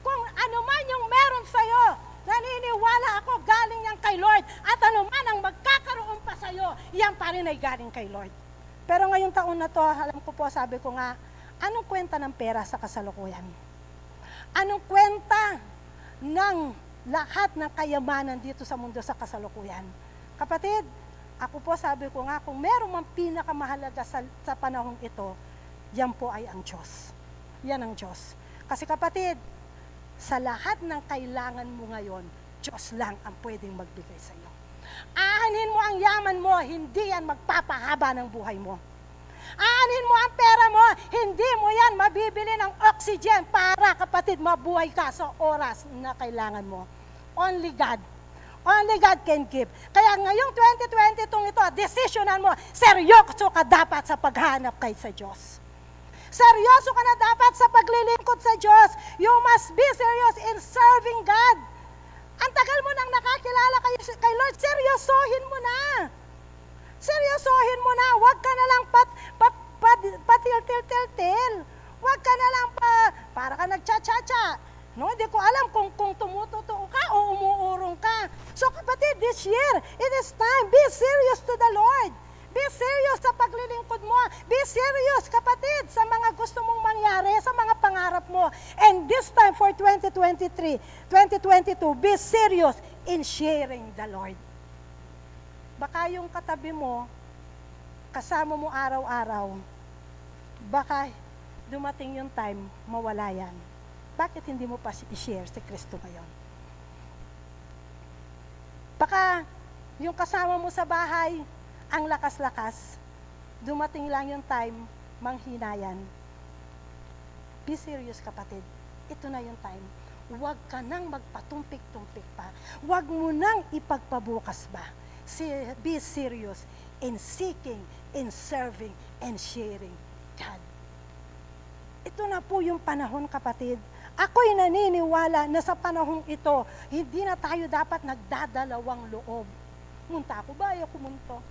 Kung ano man yung meron sa'yo, naniniwala ako galing yan kay Lord. At ano man ang magkakaroon pa sa'yo, yan pa rin ay galing kay Lord. Pero ngayong taon na to, alam ko po, sabi ko nga, anong kwenta ng pera sa kasalukuyan? Anong kwenta ng lahat ng kayamanan dito sa mundo sa kasalukuyan? Kapatid, ako po sabi ko nga, kung meron mang pinakamahalaga sa panahong ito, yan po ay ang Diyos. Yan ang Diyos. Kasi kapatid, sa lahat ng kailangan mo ngayon, Diyos lang ang pwedeng magbigay sa iyo. Aanhin mo ang yaman mo, hindi yan magpapahaba ng buhay mo. Aanhin mo ang pera mo, hindi mo yan mabibili ng oxygen para kapatid mabuhay ka sa oras na kailangan mo. Only God can give. Kaya ngayong 2022 ito, desisyonan mo, seryoso ka dapat sa paghanap kay sa Diyos. Seryoso ka na dapat sa paglilingkod sa Diyos. You must be serious in serving God. Ang tagal mo nang nakakilala kay Lord, seryosohin mo na. Seryosohin mo na. Huwag ka na lang patil-til-til. Huwag ka na lang para ka nagcha-cha-cha. No, hindi ko alam kung tumututo ka o umuurong ka. So kapatid, this year, it is time. Be serious to the Lord. Be Be serious sa paglilingkod mo. Be serious, kapatid, sa mga gusto mong mangyari, sa mga pangarap mo. And this time for 2023, 2022, be serious in sharing the Lord. Baka yung katabi mo, kasama mo araw-araw, baka dumating yung time, mawala yan. Bakit hindi mo pa i-share si Kristo ngayon? Baka yung kasama mo sa bahay, ang lakas-lakas, dumating lang yung time, manghina yan. Be serious, kapatid. Ito na yung time. Huwag ka nang magpatumpik-tumpik pa. Huwag mo nang ipagpabukas ba. Be serious in seeking, in serving, and sharing God. Ito na po yung panahon, kapatid. Ako'y naniniwala na sa panahong ito, hindi na tayo dapat nagdadalawang loob. Munta ako ba? Ayaw kumunto.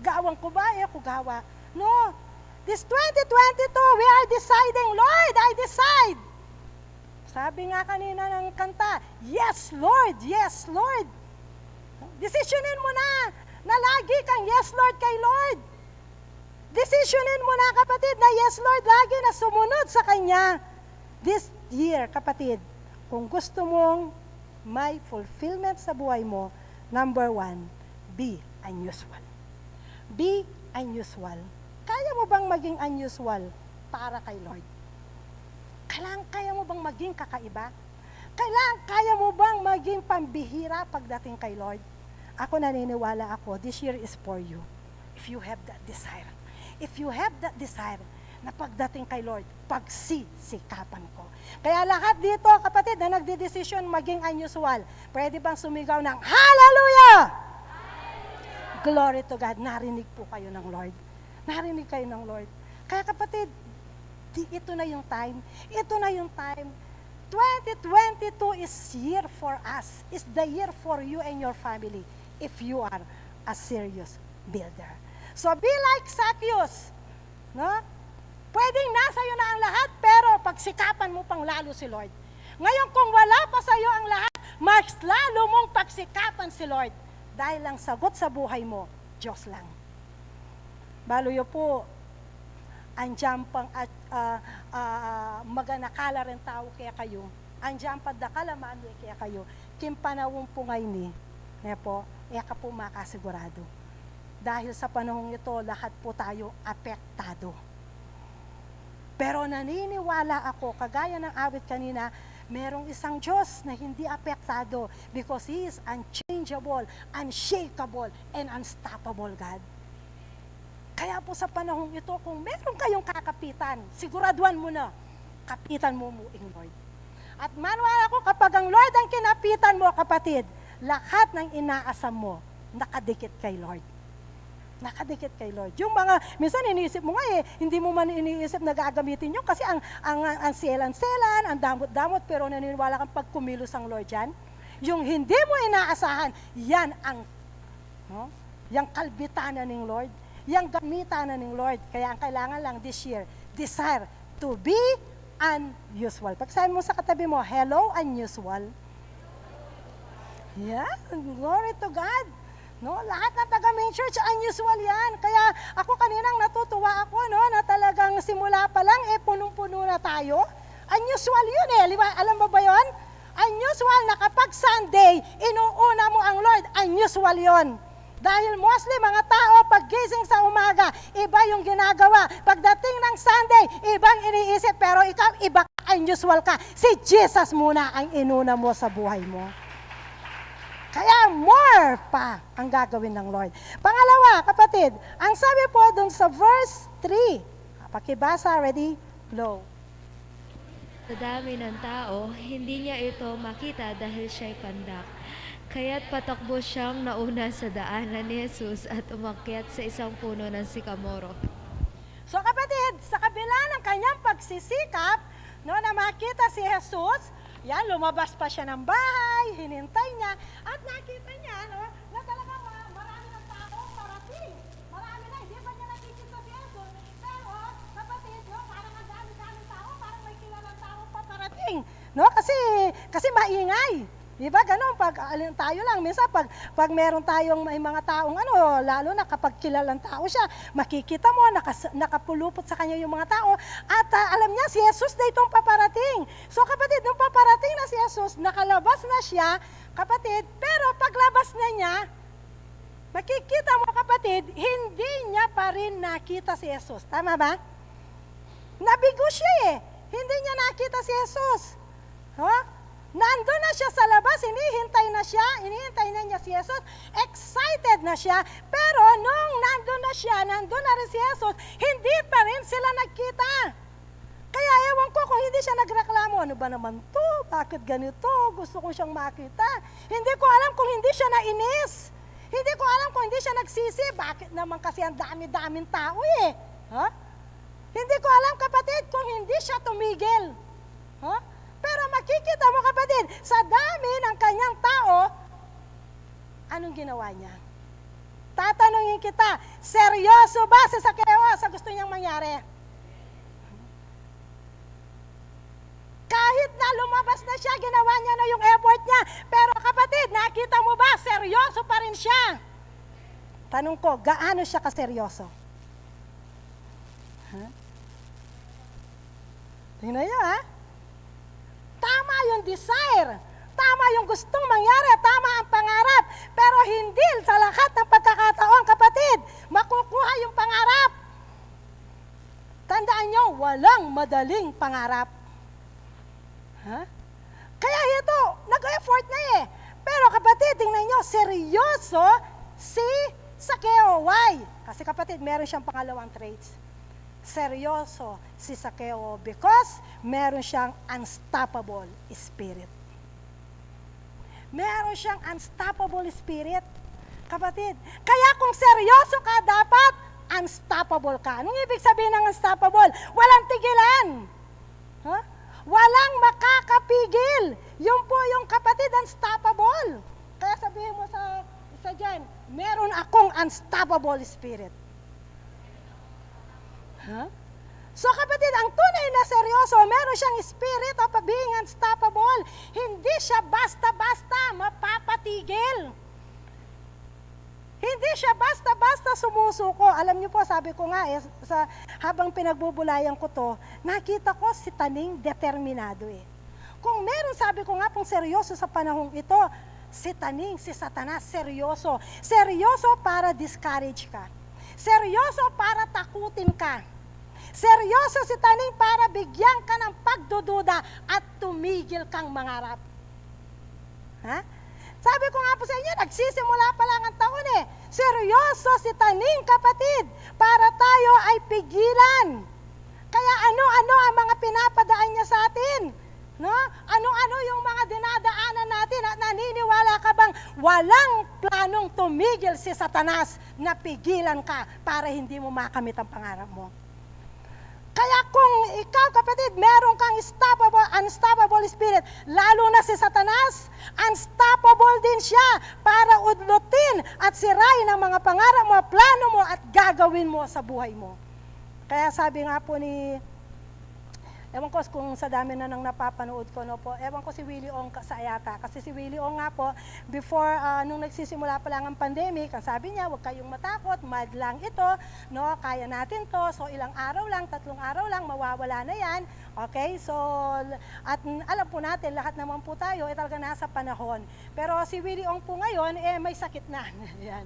Gawang ko ba? Ayaw ko gawa. No. This 2022, we are deciding, Lord, I decide. Sabi nga kanina ng kanta, yes, Lord, yes, Lord. Decisionin mo na lagi kang yes, Lord, kay Lord. Decisionin mo na, kapatid, na yes, Lord, lagi na sumunod sa Kanya. This year, kapatid, kung gusto mong may fulfillment sa buhay mo, number 1, be unusual. Be unusual. Kaya mo bang maging unusual para kay Lord? Kaya mo bang maging kakaiba? Kaya mo bang maging pambihira pagdating kay Lord? Ako naniniwala ako, this year is for you. If you have that desire. If you have that desire, na pagdating kay Lord, pagsisikapan ko. Kaya lahat dito, kapatid, na nagdedesisyon maging unusual, pwede bang sumigaw ng Hallelujah! Glory to God. Narinig po kayo ng Lord. Narinig kayo ng Lord. Kaya kapatid, ito na yung time. Ito na yung time. 2022 is year for us. Is the year for you and your family if you are a serious builder. So be like Zacchaeus. No? Pwedeng nasa iyo na ang lahat, pero pagsikapan mo pang lalo si Lord. Ngayon, kung wala pa sa iyo ang lahat, mas lalo mong pagsikapan si Lord. Dahil ang sagot sa buhay mo, Diyos lang. Baluyo po, andiyan pang maganakala rin tao kaya kayo. Andiyan pa dakalamaan kaya kayo. Kim panawong po ngayon po, ka po makasigurado. Dahil sa panahong ito, lahat po tayo apektado. Pero naniniwala ako, kagaya ng awit kanina, merong isang Diyos na hindi apektado because He is unchangeable, unshakable, and unstoppable God. Kaya po sa panahong ito, kung meron kayong kakapitan, siguraduhan mo na, kapitan mo muing Lord. At manual ako, kapag ang Lord ang kinapitan mo, kapatid, lahat ng inaasam mo, nakadikit kay Lord. Nakadikit kay Lord. Yung mga, minsan iniisip mo nga hindi mo man iniisip na gagamitin yun kasi ang selan-selan, ang damot-damot, pero naniniwala kang pag kumilos ang Lord yan. Yung hindi mo inaasahan, yan ang, yung kalbitanan ng Lord, yung gamitanan ng Lord. Kaya ang kailangan lang this year, desire to be unusual. Pag sabi mo sa katabi mo, hello, unusual. Yeah, glory to God. No, lahat ng taga-main church, unusual yan. Kaya ako kaninang natutuwa ako, na talagang simula pa lang, punong-puno na tayo. Unusual yun Alam mo ba yun? Unusual na kapag Sunday, inuuna mo ang Lord, unusual yun. Dahil mostly mga tao, pag gising sa umaga, iba yung ginagawa. Pagdating ng Sunday, ibang iniisip, pero ikaw, iba unusual ka. Si Jesus muna ang inuna mo sa buhay mo. Kaya more pa ang gagawin ng Lord. Pangalawa, kapatid, ang sabi po dun sa verse 3, pakibasa, ready, blow. Sa dami ng tao, hindi niya ito makita dahil siya'y pandak. Kaya't patakbo siyang nauna sa daanan ni Jesus at umakyat sa isang puno ng sikamoro. So kapatid, sa kabila ng kanyang pagsisikap, na makita si Jesus, yan, lumabas pa siya ng bahay, hinintay niya, at nakita niya, na talagang marami ng tao parating. Marami na, hindi pa niya nakikita si Jesus. Pero, kapatid, parang ang dami-dami tao, parang may kilalang tao pa parating. Kasi maingay. Di ba ganun, tayo lang, minsan pag meron tayong may mga taong lalo na kapag kilalang tao siya, makikita mo, nakapulupot sa kanya yung mga tao, at alam niya, si Jesus na itong paparating. So kapatid, nung paparating na si Jesus, nakalabas na siya, kapatid, pero paglabas na niya, makikita mo kapatid, hindi niya pa rin nakita si Jesus. Tama ba? Nabigo siya hindi niya nakita si Jesus. Nandun na siya sa labas, inihintay na niya si Jesus, excited na siya, pero nung nandun na rin si Jesus, hindi pa rin sila nagkita. Kaya ewan ko kung hindi siya nagreklamo, ano ba naman to? Bakit ganito? Gusto ko siyang makita. Hindi ko alam kung hindi siya nainis. Hindi ko alam kung hindi siya nagsisi. Bakit naman kasi ang dami-daming tao Hindi ko alam kapatid kung hindi siya tumigil. Pero makikita mo kapatid, sa dami ng kanyang tao, anong ginawa niya? Tatanungin kita, seryoso ba si Sakeo sa gusto niyang mangyari? Kahit na lumabas na siya, ginawa niya na yung effort niya. Pero kapatid, nakita mo ba, seryoso pa rin siya? Tanong ko, gaano siya kaseryoso? Tingnan niyo Tama yung desire, tama yung gustong mangyari, tama ang pangarap. Pero hindi sa lahat ng pagkakataon, kapatid, makukuha yung pangarap. Tandaan nyo, walang madaling pangarap. Kaya ito, nag-effort na Pero kapatid, tingnan nyo, seryoso si Sakeo. Why? Kasi kapatid, meron siyang pangalawang traits. Seryoso si Sakeo because meron siyang unstoppable spirit. Meron siyang unstoppable spirit. Kapatid, kaya kung seryoso ka, dapat unstoppable ka. Anong ibig sabihin ng unstoppable? Walang tigilan. Walang makakapigil. Yun po yung kapatid, unstoppable. Kaya sabihin mo sa isa dyan, meron akong unstoppable spirit. So kapatid, ang tunay na seryoso, meron siyang spirit of being unstoppable. Hindi siya basta-basta mapapatigil. Hindi siya basta-basta sumusuko. Alam niyo po, sabi ko nga, habang pinagbubulayan ko to, nakita ko si Taning determinado Kung meron, sabi ko nga pong seryoso sa panahong ito, si Taning, si Satanas, seryoso. Seryoso para discourage ka. Seryoso para takutin ka. Seryoso si Taning para bigyan ka ng pagdududa at tumigil kang mangarap. Sabi ko nga po sa inyo, nagsisimula pa lang ang taon Seryoso si Taning kapatid para tayo ay pigilan. Kaya ano-ano ang mga pinapadaan niya sa atin? Ano-ano yung mga dinadaanan natin at naniniwala ka bang walang planong tumigil si Satanas na pigilan ka para hindi mo makamit ang pangarap mo? Kaya kung ikaw, kapatid, meron kang unstoppable spirit, lalo na si Satanas, unstoppable din siya para udlutin at sirain ang mga pangarap mo, plano mo at gagawin mo sa buhay mo. Kaya sabi nga po ewan ko kung sa dami na nang napapanood ko, ewan ko si Willie Ong sa Ayata. Kasi si Willie Ong nga po, before, nung nagsisimula pa lang ang pandemic, ang sabi niya, huwag kayong matakot, mild lang ito, kaya natin to, so ilang araw lang, 3 araw lang, mawawala na yan. Okay, so, at alam po natin, lahat naman po tayo, talaga nasa panahon. Pero si Willie Ong po ngayon, may sakit na. Yan,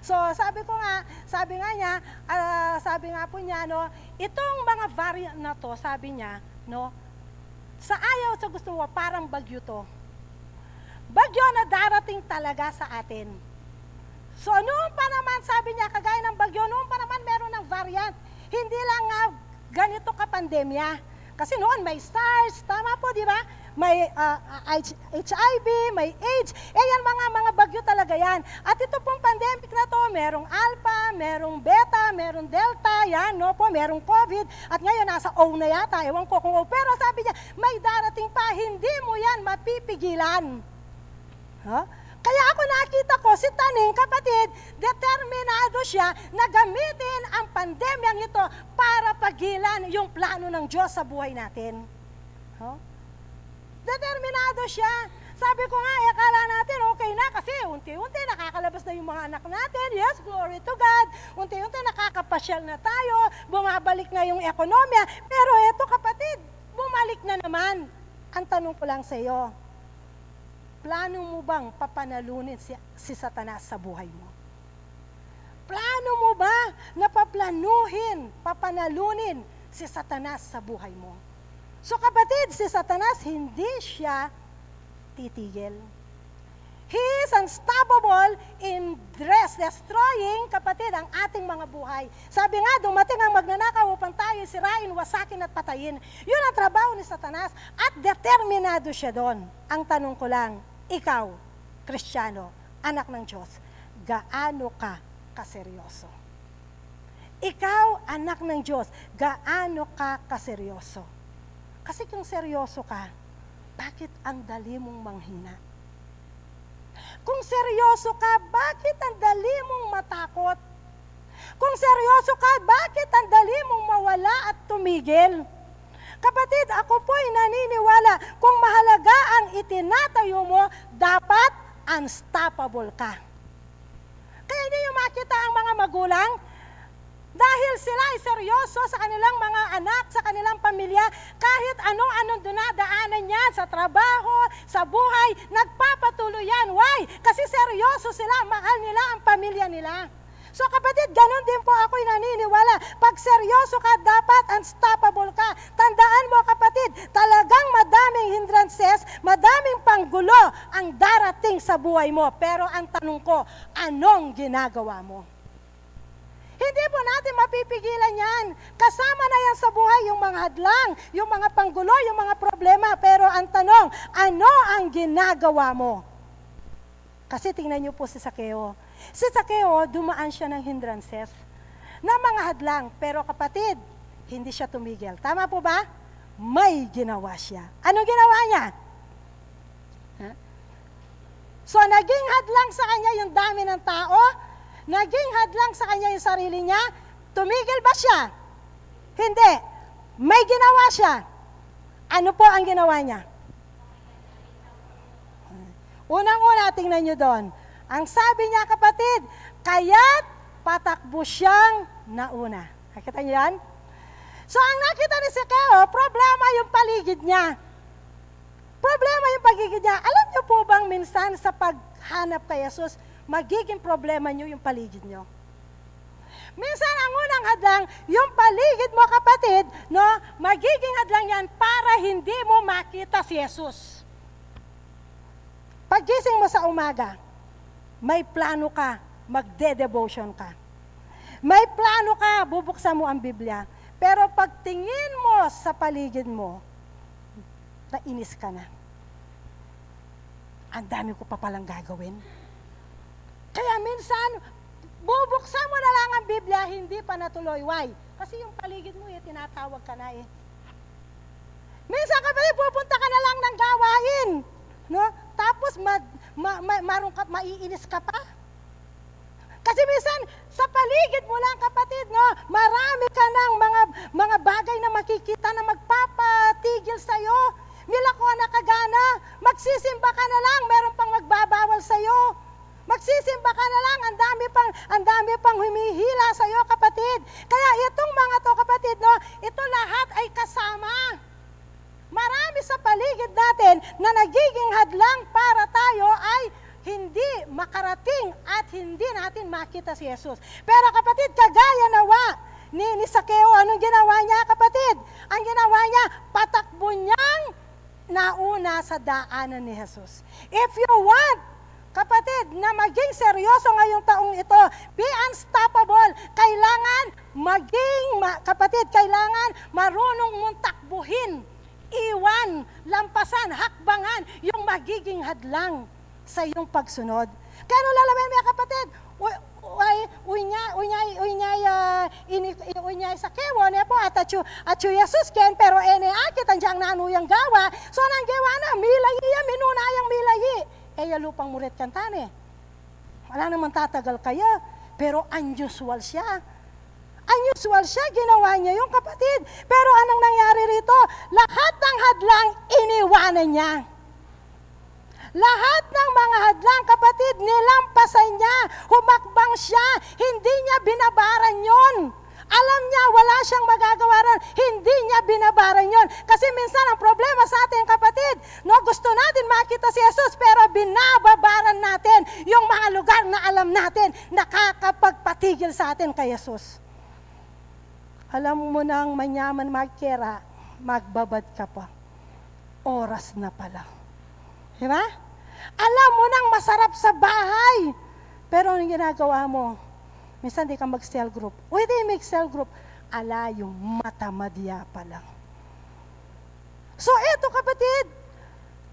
So, sabi nga niya, sabi nga po niya, itong mga variant na to, sabi niya, sa ayaw sa gusto mo, parang bagyo to. Bagyo na darating talaga sa atin. So noon pa naman, sabi niya, kagaya ng bagyo, noon pa naman meron ng variant. Hindi lang ganito ka-pandemya. Kasi noon may SARS, tama po, di ba? May HIV, may AIDS. Yan mga bagyo talaga yan. At ito pong pandemic na to, merong Alpha, merong Beta, merong Delta, yan, merong COVID. At ngayon, nasa O na yata, ewan ko kung O. Pero sabi niya, may darating pa, hindi mo yan mapipigilan. Kaya ako nakita ko, si Taning, kapatid, determinado siya na gamitin ang pandemyang ito para pagilan yung plano ng Diyos sa buhay natin. Determinado siya. Sabi ko nga, akala natin okay na kasi unti-unti nakakalabas na yung mga anak natin. Yes, glory to God. Unti-unti nakakapasyal na tayo, bumabalik na yung ekonomiya. Pero eto kapatid, bumalik na naman. Ang tanong ko lang sa iyo, plano mo bang papanalunin si Satanas sa buhay mo? Plano mo ba na papanalunin si Satanas sa buhay mo? So kapatid, si Satanas hindi siya titigil. He is unstoppable in destroying, kapatid, ang ating mga buhay. Sabi nga, dumating ang magnanakaw upang tayo sirain, wasakin at patayin. Yun ang trabaho ni Satanas at determinado siya doon. Ang tanong ko lang, ikaw, Kristiyano, anak ng Diyos, gaano ka kaseryoso? Ikaw, anak ng Diyos, gaano ka kaseryoso? Kasi kung seryoso ka, bakit ang dali mong manghina? Kung seryoso ka, bakit ang dali mong matakot? Kung seryoso ka, bakit ang dali mong mawala at tumigil? Kapatid, ako po'y naniniwala, kung mahalaga ang itinatayo mo, dapat unstoppable ka. Kaya niyo makita ang mga magulang, dahil sila ay seryoso sa kanilang mga anak, sa kanilang pamilya, kahit anong dinadaanan niyan sa trabaho, sa buhay, nagpapatuloy yan. Why? Kasi seryoso sila, mahal nila ang pamilya nila. So kapatid, ganun din po ako'y naniniwala. Pag seryoso ka, dapat unstoppable ka. Tandaan mo kapatid, talagang madaming hindrances, madaming panggulo ang darating sa buhay mo. Pero ang tanong ko, anong ginagawa mo? Hindi po natin mapipigilan yan. Kasama na yan sa buhay yung mga hadlang, yung mga panggulo, yung mga problema. Pero ang tanong, ano ang ginagawa mo? Kasi tingnan niyo po si Sakeo. Si Sakeo, dumaan siya ng hindrances na mga hadlang. Pero kapatid, hindi siya tumigil. Tama po ba? May ginawa siya. Anong ginawa niya? So naging hadlang sa kanya yung dami ng tao, naging hadlang sa kanya yung sarili niya, tumigil ba siya? Hindi. May ginawa siya. Ano po ang ginawa niya? Unang-una, tingnan nyo doon. Ang sabi niya kapatid, kaya't patakbo siyang nauna. Nakita niyo yan? So ang nakita ni Sakeo, problema yung paligid niya. Problema yung paligid niya. Alam niyo po bang minsan sa paghanap kay Jesus, magiging problema nyo yung paligid nyo. Minsan ang unang hadlang, yung paligid mo kapatid, no, magiging hadlang yan para hindi mo makita si Jesus. Paggising mo sa umaga, may plano ka, magde-devotion ka. May plano ka, bubuksan mo ang Biblia. Pero pagtingin mo sa paligid mo, nainis ka na. Ang dami ko pa palang gagawin. Kaya minsan, bubuksan mo na lang ang Biblia, hindi pa natuloy. Why? Kasi yung paligid mo, tinatawag ka na eh. Minsan kapatid, pupunta ka na lang ng gawain. No? Tapos maiinis ka pa. Kasi minsan, sa paligid mo lang kapatid, no, marami ka ng mga bagay na makikita na magpapatigil sa'yo. Milako na kagana, magsisimba ka na lang, meron pang magbabawal sa'yo. Magsisimba ka na lang, ang dami pang humihila sa iyo, kapatid. Kaya itong mga to, kapatid, no, ito lahat ay kasama. Marami sa paligid natin na nagiging hadlang para tayo ay hindi makarating at hindi natin makita si Jesus. Pero kapatid, kagaya nawa ni Sakeo, anong ginawa niya, kapatid? Ang ginawa niya, patakbo niyang nauna sa daanan ni Jesus. If you want, kapatid, na maging seryoso ngayong taong ito, be unstoppable. Kailangan kailangan marunong mong takbuhin, iwan, lampasan, hakbangan yung magiging hadlang sa iyong pagsunod. Kaya lalawin mo, kapatid, unyay sa kewo, ne po, at Jesus ken, pero akit ang diyang nanuyang gawa, so nang gawa na, milayi ya, minunayang milayi. Lupang murit kantane. Wala naman tatagal kayo. Pero unusual siya. Unusual siya, ginawa niya yung kapatid. Pero anong nangyari rito? Lahat ng hadlang, iniwanan niya. Lahat ng mga hadlang, kapatid, nilampasan niya, humakbang siya, hindi niya binabaran yon. Alam niya, wala siyang magagawa ron. Hindi niya binabaran yon. Kasi minsan ang problema sa atin, kapatid, no, gusto natin makita si Jesus, pero binababaran natin yung mga lugar na alam natin nakakapagpatigil sa atin kay Jesus. Alam mo nang manyaman magkera, magbabad ka pa. Oras na pala. Diba? Alam mo nang masarap sa bahay, pero anong ginagawa mo? Minsan di ka mag-cell group. Pwede mag-cell group. Ala, yung matamadya pa lang. So eto, kapatid,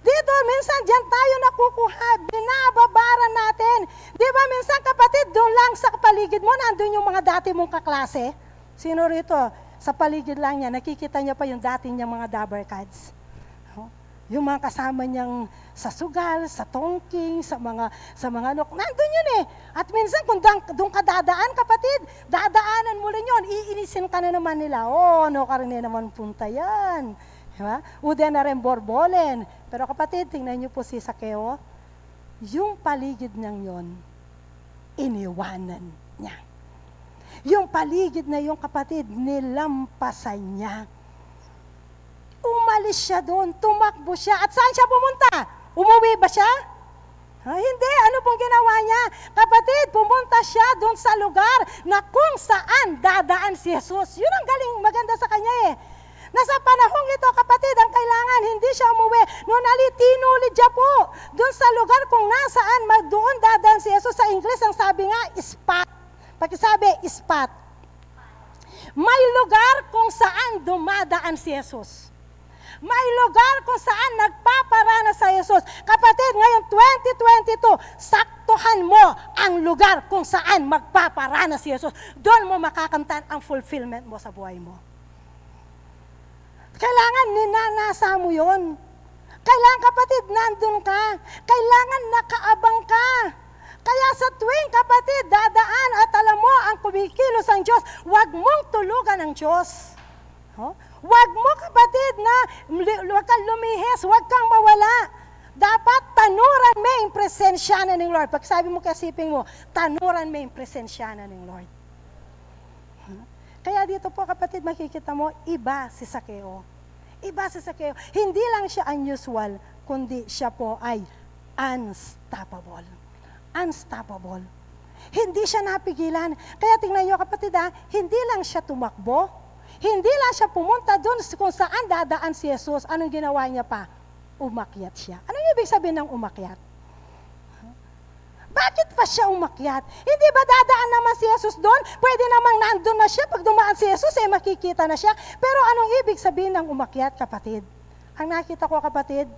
dito minsan diyan tayo nakukuha, binababaran natin. Di ba minsan, kapatid, doon lang sa paligid mo, nandun yung mga dati mong kaklase. Sino rito? Sa paligid lang niya, nakikita niya pa yung dati niyang mga dabber cards. Yung mga kasama niyang sa sugal, sa tongking, sa mga nandun yun eh. At minsan kung doon ka dadaan, kapatid, dadaanan mo rin yun, iinisin ka na naman nila. Oh, no ka rin naman punta yan. Diba? Ude na rin borbolen. Pero kapatid, tingnan niyo po si Sakeo, yung paligid niyang yon, iniwanan niya. Yung paligid na yung, kapatid, nilampasan niya. Umalis siya doon, tumakbo siya. At saan siya pumunta? Umuwi ba siya? Hindi. Ano pong ginawa niya? Kapatid, pumunta siya doon sa lugar na kung saan dadaan si Jesus. Yun ang galing, maganda sa kanya eh. Nasa panahong ito, kapatid, ang kailangan, hindi siya umuwi. Noon tinulid siya po doon sa lugar kung nasaan doon dadaan si Jesus. Sa English, ang sabi nga, spot. Pakisabi, spot. May lugar kung saan dumadaan si Jesus. May lugar kung saan nagpaparana sa Jesus. Kapatid, ngayon 2022, saktuhan mo ang lugar kung saan magpaparana si Jesus. Doon mo makakamtan ang fulfillment mo sa buhay mo. Kailangan ninanasa mo yun. Kailangan, kapatid, nandun ka. Kailangan nakaabang ka. Kaya sa tuwing, kapatid, dadaan at alam mo ang kumikilos ang Diyos, huwag mong tulugan ang Diyos. Huwag mo, kapatid, huwag kang lumihis, huwag kang mawala. Dapat tanuran mo yung presensya ng Lord. Pag sabi mo kasiping mo, tanuran mo yung presensya ng Lord. Kaya dito po, kapatid, makikita mo, iba si Sakeo. Iba si Sakeo. Hindi lang siya unusual, kundi siya po ay unstoppable. Unstoppable. Hindi siya napigilan. Kaya tingnan niyo, kapatid, hindi lang siya tumakbo, hindi lang siya pumunta doon kung saan dadaan si Jesus. Anong ginawa niya pa? Umakyat siya. Anong ibig sabihin ng umakyat? Bakit pa siya umakyat? Hindi ba dadaan naman si Jesus doon? Pwede namang nandun na siya. Pag dumaan si Jesus, makikita na siya. Pero anong ibig sabihin ng umakyat, kapatid? Ang nakita ko, kapatid,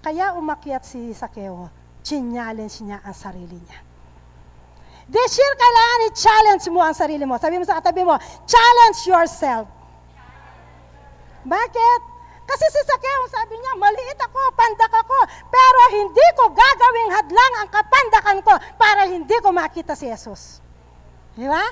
kaya umakyat si Sakeo, challenge niya ang sarili niya. This year, kailangan i-challenge mo ang sarili mo. Sabi mo sa katabi mo, challenge yourself. Bakit? Kasi si Sakeo, sabi niya, maliit ako, pandak ako, pero hindi ko gagawing hadlang ang kapandakan ko para hindi ko makita si Jesus. Di ba?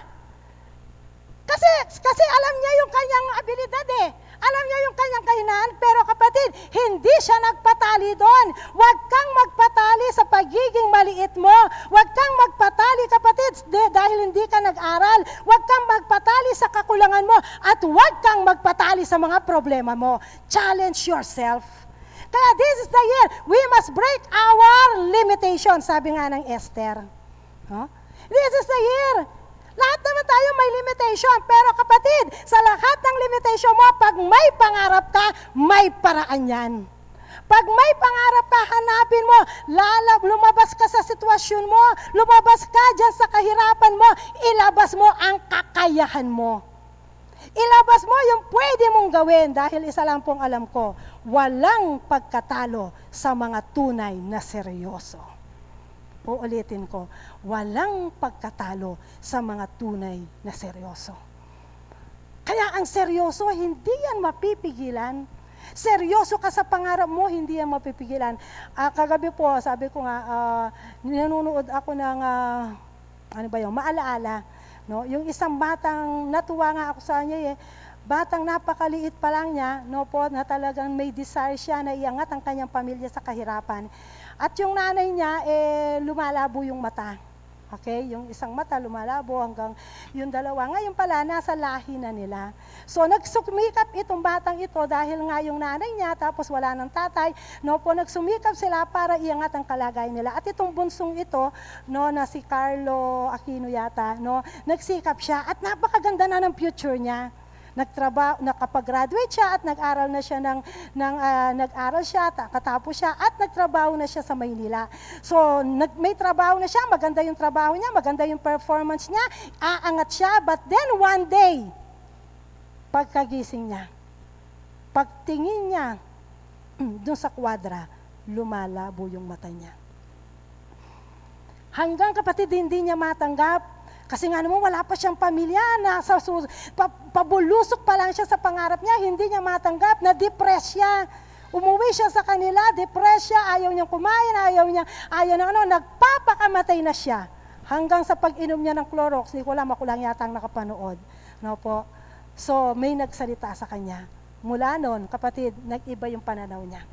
Kasi alam niya yung kanyang abilidad eh. Alam niya yung kanyang kahinaan, pero kapatid, hindi siya nagpatali doon. Huwag kang magpatali sa pagiging maliit mo. Huwag kang magpatali, kapatid, dahil hindi ka nag-aral. Huwag kang magpatali sa kakulangan mo at huwag kang magpatali sa mga problema mo. Challenge yourself. Kaya this is the year, we must break our limitations, sabi nga ng Esther. This is the year. Lahat naman tayo may limitation, pero kapatid, sa lahat ng limitation mo, pag may pangarap ka, may paraan yan. Pag may pangarap ka, hanapin mo, lumabas ka sa sitwasyon mo, lumabas ka dyan sa kahirapan mo, ilabas mo ang kakayahan mo. Ilabas mo yung pwede mong gawin, dahil isa lang pong alam ko, walang pagkatalo sa mga tunay na seryoso. Uulitin ko, walang pagkatalo sa mga tunay na seryoso. Kaya ang seryoso, hindi yan mapipigilan. Seryoso ka sa pangarap mo, hindi yan mapipigilan. Kagabi po, sabi ko nga, nanonood ako ng, maalaala. No? Yung isang batang, natuwa nga ako sa kanya batang napakaliit pa lang niya, no po, na talagang may desire siya na iangat ang kanyang pamilya sa kahirapan. At yung nanay niya, lumalabo yung mata. Okay? Yung isang mata lumalabo hanggang yung dalawa. Ngayon pala, nasa lahi na nila. So, nagsumikap itong batang ito dahil nga yung nanay niya, tapos wala ng tatay, no po, nagsumikap sila para iangat ang kalagayan nila. At itong bunsong ito, no, na si Carlo Aquino yata, no, nagsikap siya at napakaganda na ng future niya. Nakapag-graduate siya at nag-aral na siya nag-aral siya, katapos siya at nagtrabaho na siya sa Maynila. So, may trabaho na siya, maganda yung trabaho niya, maganda yung performance niya, aangat siya, but then one day, pagkagising niya, pagtingin niya dun sa kwadra, lumalabo yung mata niya. Hanggang kapatid, hindi niya matanggap. Kasi nga naman, wala pa siyang pamilya, pabulusok pa lang siya sa pangarap niya, hindi niya matanggap, na-depress siya. Umuwi siya sa kanila, depress siya, ayaw niyang kumain, ayaw nagpapakamatay na siya. Hanggang sa pag-inom niya ng Clorox, hindi ko alam, ako lang yata ang nakapanood. No po? So, may nagsalita sa kanya. Mula noon, kapatid, nag-iba yung pananaw niya.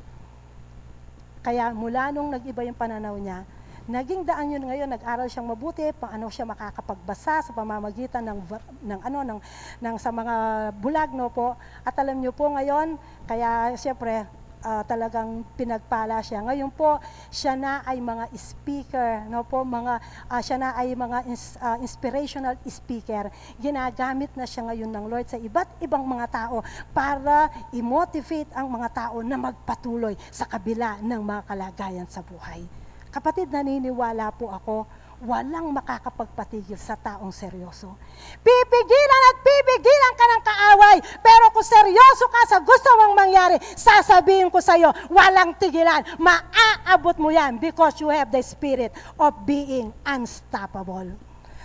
Kaya mula nung nag-iba yung pananaw niya, naging daan yun ngayon, nag-aral siyang mabuti, paano siya makakapagbasa sa pamamagitan ng sa mga bulag, no po. At alam niyo po ngayon, kaya siyempre, talagang pinagpala siya. Ngayon po, siya na ay mga speaker, no po, siya na ay mga inspirational speaker. Ginagamit na siya ngayon ng Lord sa iba't ibang mga tao para i-motivate ang mga tao na magpatuloy sa kabila ng mga kalagayan sa buhay. Kapatid, naniniwala po ako, walang makakapagpatigil sa taong seryoso. Pipigilan at pipigilan ka ng kaaway, pero kung seryoso ka sa gusto mong mangyari, sasabihin ko sa iyo, walang tigilan, maaabot mo yan because you have the spirit of being unstoppable.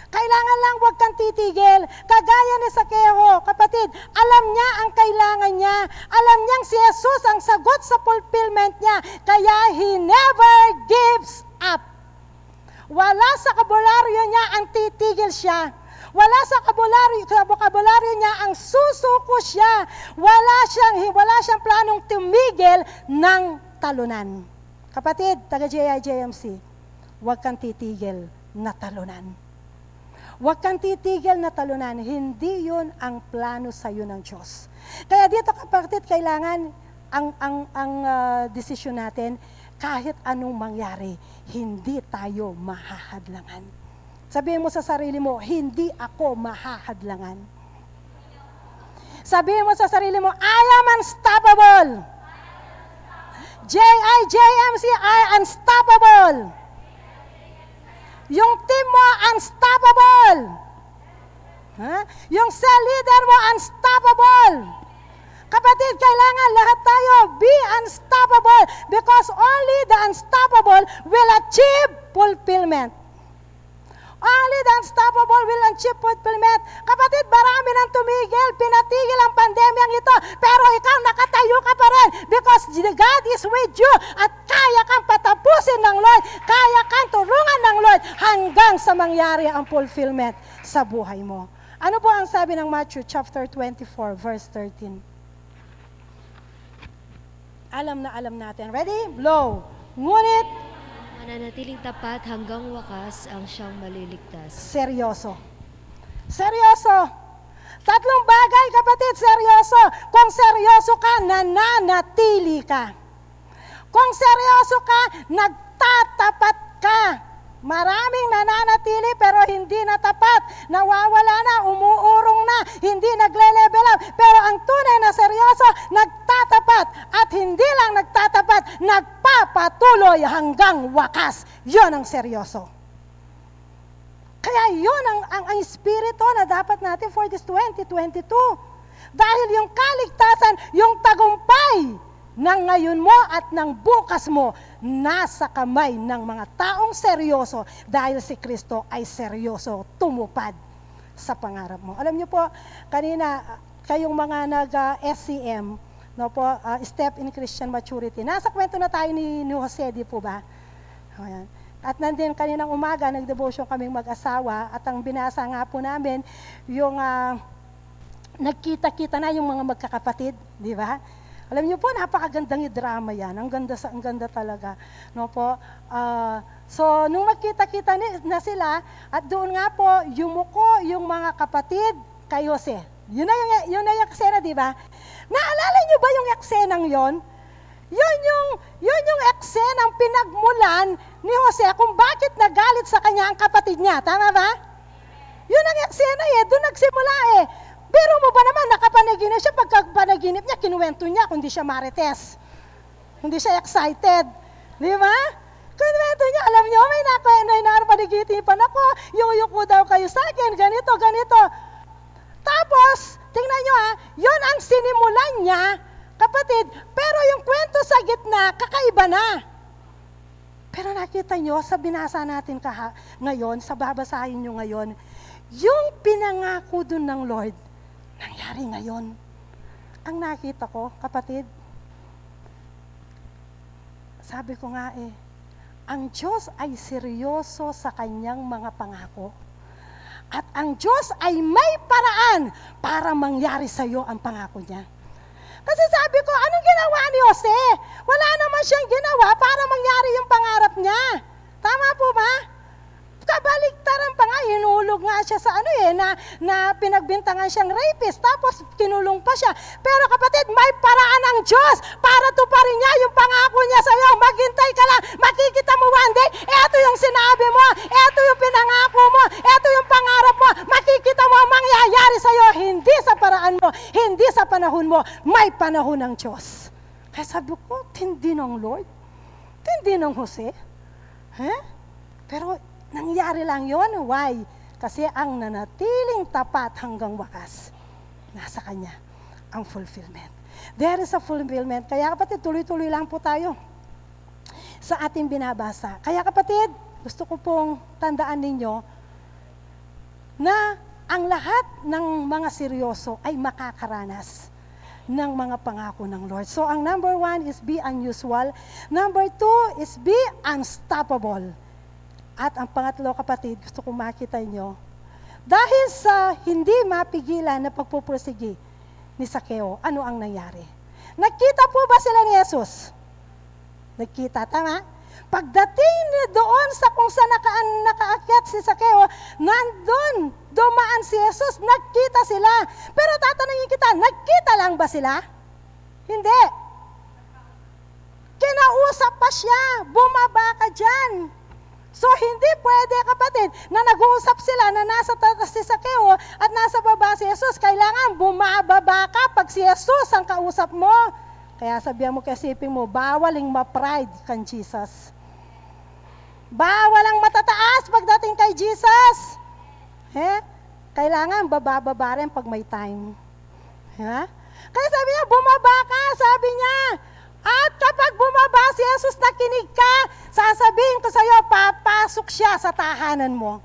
Kailangan lang huwag kang titigil. Kagaya ni Sakeo, kapatid, alam niya ang kailangan niya. Alam niyang si Jesus ang sagot sa fulfillment niya. Kaya he never gives up. Wala sa kabularyo niya ang titigil siya. Wala sa bokabularyo niya ang susuko siya. Wala siyang planong tumigil ng talunan. Kapatid, taga JIJMC, huwag kang titigil na talunan. Huwag kang titigil na talunan. Hindi yun ang plano sa iyo ng Diyos. Kaya dito, kapatid, kailangan ang desisyon natin, kahit anong mangyari, hindi tayo mahahadlangan. Sabihin mo sa sarili mo, hindi ako mahahadlangan. Sabihin mo sa sarili mo, I am unstoppable. JIJMC, I unstoppable. Yung team mo, unstoppable. Yung cell leader mo, unstoppable. Kapatid, kailangan lahat tayo be unstoppable because only the unstoppable will achieve fulfillment. Only the unstoppable will achieve fulfillment. Kapatid, marami nang tumigil, pinatigil ang pandemyang ito, pero ikaw nakatayo ka pa rin because God is with you at kaya kang patapusin ng Lord, kaya kang tulungan ng Lord hanggang sa mangyari ang fulfillment sa buhay mo. Ano po ang sabi ng Matthew chapter 24 verse 13? Alam na alam natin. Ready? Blow. Ngunit Mananatiling tapat hanggang wakas ang siyang maliligtas. seryoso. Seryoso. Tatlong bagay, kapatid, seryoso. Kung seryoso ka, nananatili ka. Kung seryoso ka, nagtatapat ka. Maraming nananatili pero hindi na tapat. Nawawala na, umuurong na, hindi nagle-level up. Pero ang tunay na seryoso, nagtatapat. At hindi lang nagtatapat, nagpapatuloy hanggang wakas. Yun ang seryoso. Kaya yun ang espiritu na dapat natin for this 2022. Dahil yung kaligtasan, yung tagumpay ng ngayon mo at ng bukas mo, nasa kamay ng mga taong seryoso dahil si Kristo ay seryoso, tumupad sa pangarap mo. Alam niyo po, kanina, kayong mga nag-SCM, no po, Step in Christian Maturity, nasa kwento na tayo ni Jose, di po ba? Ayan. At nandun kaninang umaga, nag-devotion kaming mag-asawa at ang binasa nga po namin, yung nagkita-kita na yung mga magkakapatid, di ba? Alam niyo po, napakagandang drama yan. Ang ganda talaga. No po? So, nung magkita-kita na sila, at doon nga po, yumuko yung mga kapatid kay Jose. Yun na yung eksena, di ba? Naalala niyo ba yung eksenang yon? Yun yung eksenang pinagmulan ni Jose kung bakit nagalit sa kanya ang kapatid niya. Tama ba? Yun ang eksena doon nagsimula Pero mo ba naman, nakapanaginip siya, pagkapanaginip niya, kinuwento niya, kundi siya marites. Hindi siya excited. Di ba? Kinuwento niya, alam niyo, may napanagitipan ako, yuyuko daw kayo sa akin, ganito, ganito. Tapos, tingnan niyo yun ang sinimulan niya, kapatid, pero yung kwento sa gitna, kakaiba na. Pero nakita niyo, sa binasa natin ngayon, sa babasahin niyo ngayon, yung pinangako dun ng Lord, nangyari ngayon. Ang nakita ko, kapatid, sabi ko nga ang Diyos ay seryoso sa kanyang mga pangako. At ang Diyos ay may paraan para mangyari sa iyo ang pangako niya. Kasi sabi ko, anong ginawa ni Jose? Wala naman siyang ginawa para mangyari yung pangarap niya. Tama po ba? Kabaligtaran pa nga, hinulog nga siya sa na pinagbintangan siyang rapist, tapos kinulong pa siya. Pero kapatid, may paraan ng Diyos para tuparin niya yung pangako niya sa iyo. Maghintay ka lang, makikita mo one day, eto yung sinabi mo, eto yung pinangako mo, eto yung pangarap mo, makikita mo ang mangyayari sa iyo, hindi sa paraan mo, hindi sa panahon mo, may panahon ng Diyos. Kaya sabi ko, tindi ng Lord, tindi ng Jose. Pero nangyari lang yon. Why? Kasi ang nanatiling tapat hanggang wakas, nasa Kanya ang fulfillment. There is a fulfillment. Kaya kapatid, tuloy-tuloy lang po tayo sa ating binabasa. Kaya kapatid, gusto ko pong tandaan ninyo na ang lahat ng mga seryoso ay makakaranas ng mga pangako ng Lord. So ang number 1 is be unusual. Number 2 is be unstoppable. At ang pangatlo, kapatid, gusto kong makita nyo, dahil sa hindi mapigilan na pagpupursigi ni Sakeo, ano ang nangyari? Nagkita po ba sila ni Jesus? Nagkita, tama? Pagdating doon sa kung saan nakaakyat si Sakeo, nandun, dumaan si Jesus, nagkita sila. Pero tatanungin kita, nagkita lang ba sila? Hindi. Kinausap pa siya, bumaba ka dyan. So, hindi pwede, kapatid, na nag-uusap sila na nasa taas si Sakeo at nasa baba si Jesus. Kailangan bumababa ka pag si Jesus ang kausap mo. Kaya sabihan mo kay siping mo, bawaling ma-pride kan Jesus. Bawal ang matataas pagdating kay Jesus. Kailangan bababa rin pag may time. Kaya sabi niya, bumaba ka, sabi niya. At kapag bumaba si Jesus, nakinig ka, sasabihin ko sa iyo, papasok siya sa tahanan mo.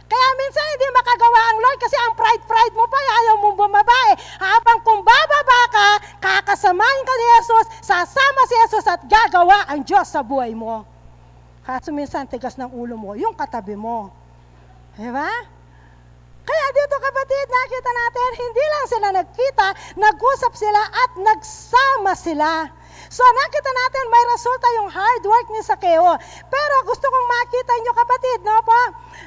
Kaya minsan hindi makagawa ang Lord kasi ang pride mo pa, ayaw mong bumaba Habang kung bababa ka, kakasamahin ka ni Jesus, sasama si Jesus at gagawa ang Diyos sa buhay mo. Kaso minsan tigas ng ulo mo, yung katabi mo. Diba? Kaya dito kapatid, nakita natin, hindi lang sila nagkita, nag-usap sila at nagsama sila. So nakita natin, may resulta yung hard work ni Sakeo. Pero gusto kong makita nyo kapatid, no po,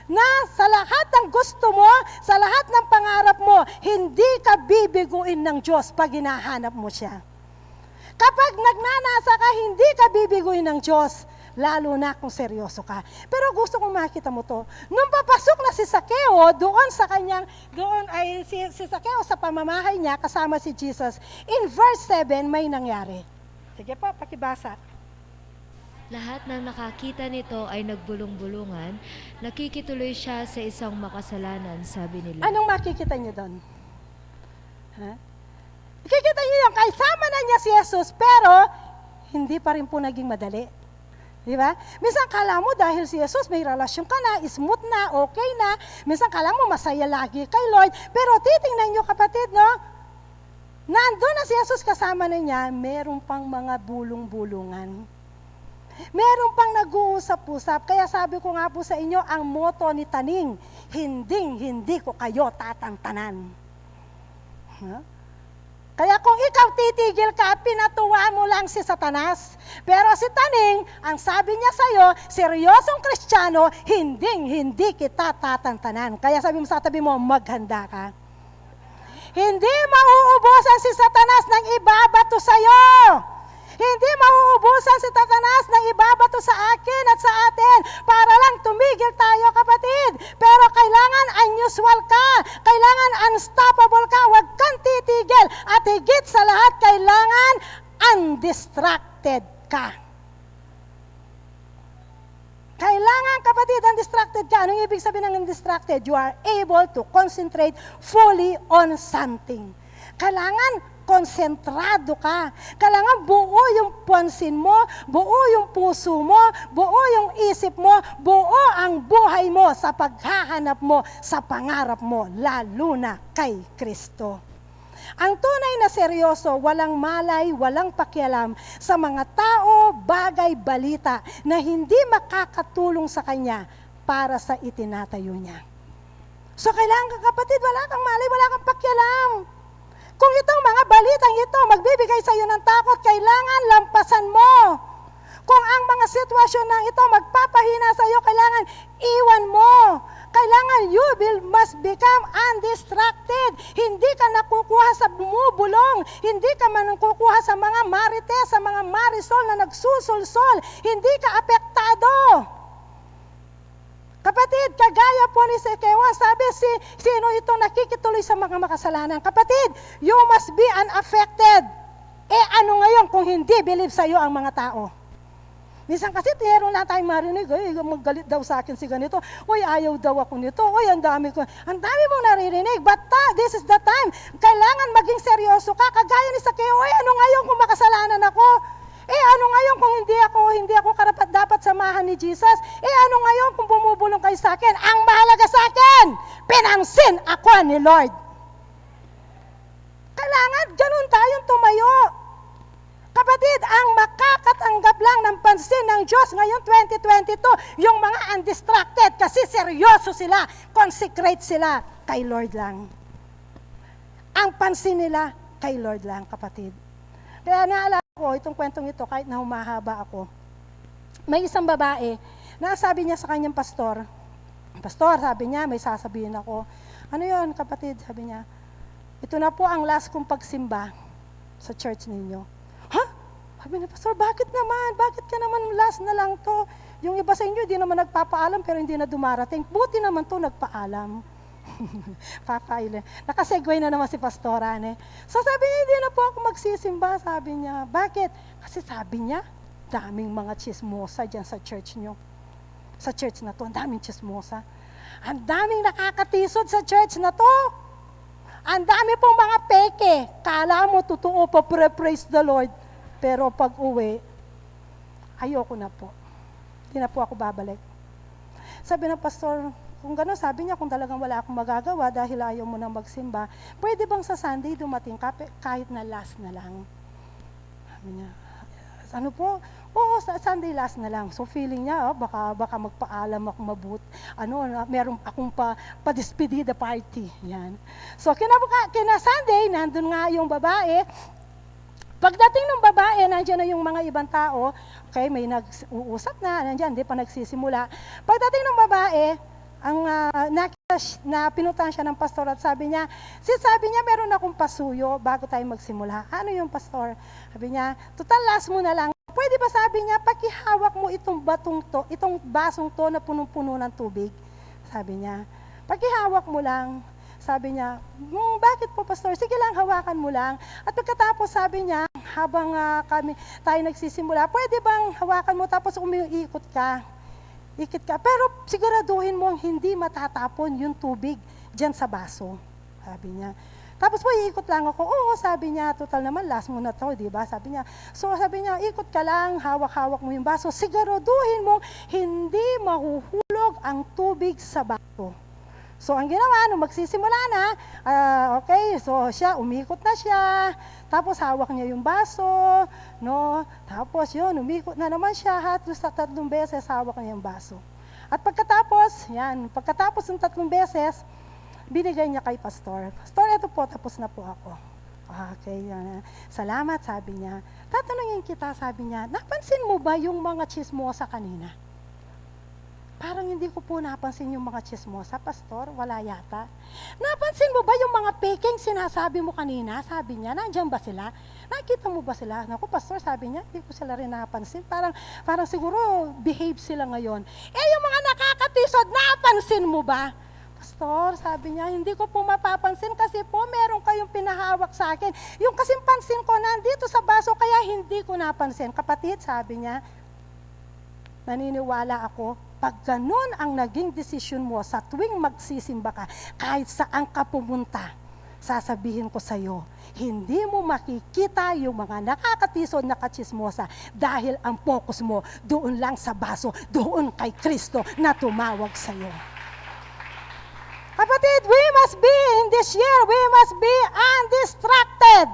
na sa lahat ng gusto mo, sa lahat ng pangarap mo, hindi ka bibiguin ng Diyos pag hinahanap mo siya. Kapag nagnanasa ka, hindi ka bibiguin ng Diyos, lalo na kung seryoso ka. Pero gusto kong makita mo to. Nung papasok na si Sakeo, si Sakeo sa pamamahay niya, kasama si Jesus, in verse 7, may nangyari. Sige po, pakibasa. Lahat ng nakakita nito ay nagbulong-bulungan, nakikituloy siya sa isang makasalanan, sabi nila. Anong makikita niyo doon? Kikita niyo yung kasama na niya si Jesus, pero hindi pa rin po naging madali. Di ba? Minsan kala mo dahil si Jesus may relasyon ka na, smooth na, okay na. Minsan kala mo masaya lagi kay Lord. Pero titingnan niyo kapatid, no? Nandun na si Jesus kasama na niya, meron pang mga bulong-bulungan. Meron pang nag-uusap-usap. Kaya sabi ko nga po sa inyo, ang motto ni Taning, hindi ko kayo tatantanan. Huh? Kaya kung ikaw titigil ka, pinatuwa mo lang si Satanas. Pero si Taning, ang sabi niya sa'yo, seryosong Kristiyano, hindi kita tatantanan. Kaya sabi mo sa tabi mo, maghanda ka. Hindi mauubusan si Satanas ng ibabato sa'yo. Hindi mauubusan si Satanas ng ibabato sa akin at sa atin para lang tumigil tayo, kapatid. Pero kailangan unusual ka. Kailangan unstoppable ka. Huwag kang titigil. At higit sa lahat, kailangan undistracted ka. Kailangan, kapatid, undistracted ka. Anong ibig sabihin ng undistracted? You are able to concentrate fully on something. Kailangan konsentrado ka. Kailangan buo yung pansin mo, buo yung puso mo, buo yung isip mo, buo ang buhay mo sa paghahanap mo sa pangarap mo, lalo na kay Kristo. Ang tunay na seryoso, walang malay, walang pakialam sa mga tao, bagay, balita na hindi makakatulong sa kanya para sa itinatayo niya. So kailangan ka, kapatid, wala kang malay, wala kang pakialam. Kung itong mga balitang ito magbibigay sa iyo ng takot, kailangan lampasan mo. Kung ang mga sitwasyon na ito magpapahina sa iyo, kailangan iwan mo. Kailangan must become undistracted. Hindi ka nakukuha sa bumubulong. Hindi ka man nakukuha sa mga marites, sa mga marisol na nagsusulsol. Hindi ka apektado. Kapatid, kagaya po ni Sekewa, sabi sino itong nakikituloy sa mga makasalanan? Kapatid, you must be unaffected. Ano ngayon kung hindi believe sa iyo ang mga tao? Minsan kasi meron lang tayong marinig, magalit daw sa akin si ganito, uy, ayaw daw ako nito, uy, ang dami mong naririnig, but this is the time, kailangan maging seryoso ka, kagaya ni Sekewa, uy, ano ngayon kung makasalanan ako? Ano ngayon kung hindi ako karapat dapat samahan ni Jesus? Ano ngayon kung bumubulong kayo sa akin? Ang mahalaga sa akin, pinansin ako ni Lord. Kailangan ganun tayong tumayo. Kapatid, ang makakatanggap lang ng pansin ng Diyos ngayong 2022, yung mga undistracted kasi seryoso sila, consecrate sila kay Lord lang. Ang pansin nila kay Lord lang, kapatid. Kaya naalala ko, itong kwentong ito, kahit na humahaba ako, may isang babae na sabi niya sa kanyang pastor, sabi niya, may sasabihin ako. Ano yun, kapatid? Sabi niya, ito na po ang last kong pagsimba sa church ninyo. Ha? Sabi niya, pastor, bakit naman? Bakit ka naman last na lang to? Yung iba sa inyo, hindi naman nagpapaalam pero hindi na dumarating. Buti naman to nagpaalam. Papailan. Nakasegue na naman si Pastorane. So sabi niya, hindi na po ako magsisimba. Sabi niya, bakit? Kasi sabi niya, daming mga chismosa dyan sa church nyo. Sa church na to, ang daming chismosa. Ang daming nakakatisod sa church na to. Ang dami pong mga peke. Kala mo, totoo pa, praise the Lord. Pero pag uwi, ayoko na po. Hindi na po ako babalik. Sabi ng pastor, kung gano'n, sabi niya, kung talagang wala akong magagawa dahil ayaw mo na magsimba, pwede bang sa Sunday dumating ka kahit na last na lang? Sabi niya, ano po? Oo, sa Sunday last na lang. So feeling niya, baka magpaalam ako meron akong pa-despedida party. Yan. So kina Sunday, nandun nga yung babae. Pagdating ng babae, nandiyan na yung mga ibang tao, okay, may nag-uusap na, nandiyan, hindi pa nagsisimula. Pagdating ng babae, pinuntahan siya ng pastor at sabi niya, meron akong pasuyo bago tayo magsimula. Ano yung pastor? Sabi niya, total last mo na lang. Pwede ba, sabi niya, pakihawak mo itong basong to na punong-puno ng tubig? Sabi niya, pakihawak mo lang. Sabi niya, bakit po, pastor? Sige lang, hawakan mo lang. At pagkatapos, sabi niya, habang tayo nagsisimula, pwede bang hawakan mo tapos umiikot ka? Ikit ka. Pero siguraduhin mo hindi matatapon yung tubig dyan sa baso. Sabi niya. Tapos po, iikot lang ako. Oo, sabi niya, total naman, last mo na to, di ba? Sabi niya. So, sabi niya, ikot ka lang, hawak-hawak mo yung baso. Siguraduhin mo hindi mahuhulog ang tubig sa baso. So, ang ginawa, nung magsisimula na, okay, so siya, umikot na siya, tapos hawak niya yung baso, no? Tapos yun, umikot na naman siya, sa 3 beses hawak niya yung baso. At pagkatapos ng 3 beses, binigay niya kay pastor. Pastor, ito po, tapos na po ako. Okay, salamat, sabi niya. Tatanungin kita, sabi niya, napansin mo ba yung mga chismosa kanina? Parang hindi ko po napansin yung mga chismosa, pastor, wala yata. Napansin mo ba yung mga peking sinasabi mo kanina? Sabi niya, nandiyan ba sila? Nakita mo ba sila? Naku, pastor, sabi niya, hindi ko sila rin napansin. Parang siguro behave sila ngayon. Yung mga nakakatisod, napansin mo ba? Pastor, sabi niya, hindi ko po mapapansin kasi po meron kayong pinahawak sa akin. Yung kasing pansin ko nandito sa baso, kaya hindi ko napansin. Kapatid, sabi niya, naniniwala ako, pag ganun ang naging desisyon mo sa tuwing magsisimba ka, kahit saan ka pumunta, sasabihin ko sa iyo, hindi mo makikita yung mga nakakatisod na kachismosa dahil ang focus mo doon lang sa baso, doon kay Kristo na tumawag sa iyo. Kapatid, we must be in this year, we must be undistracted.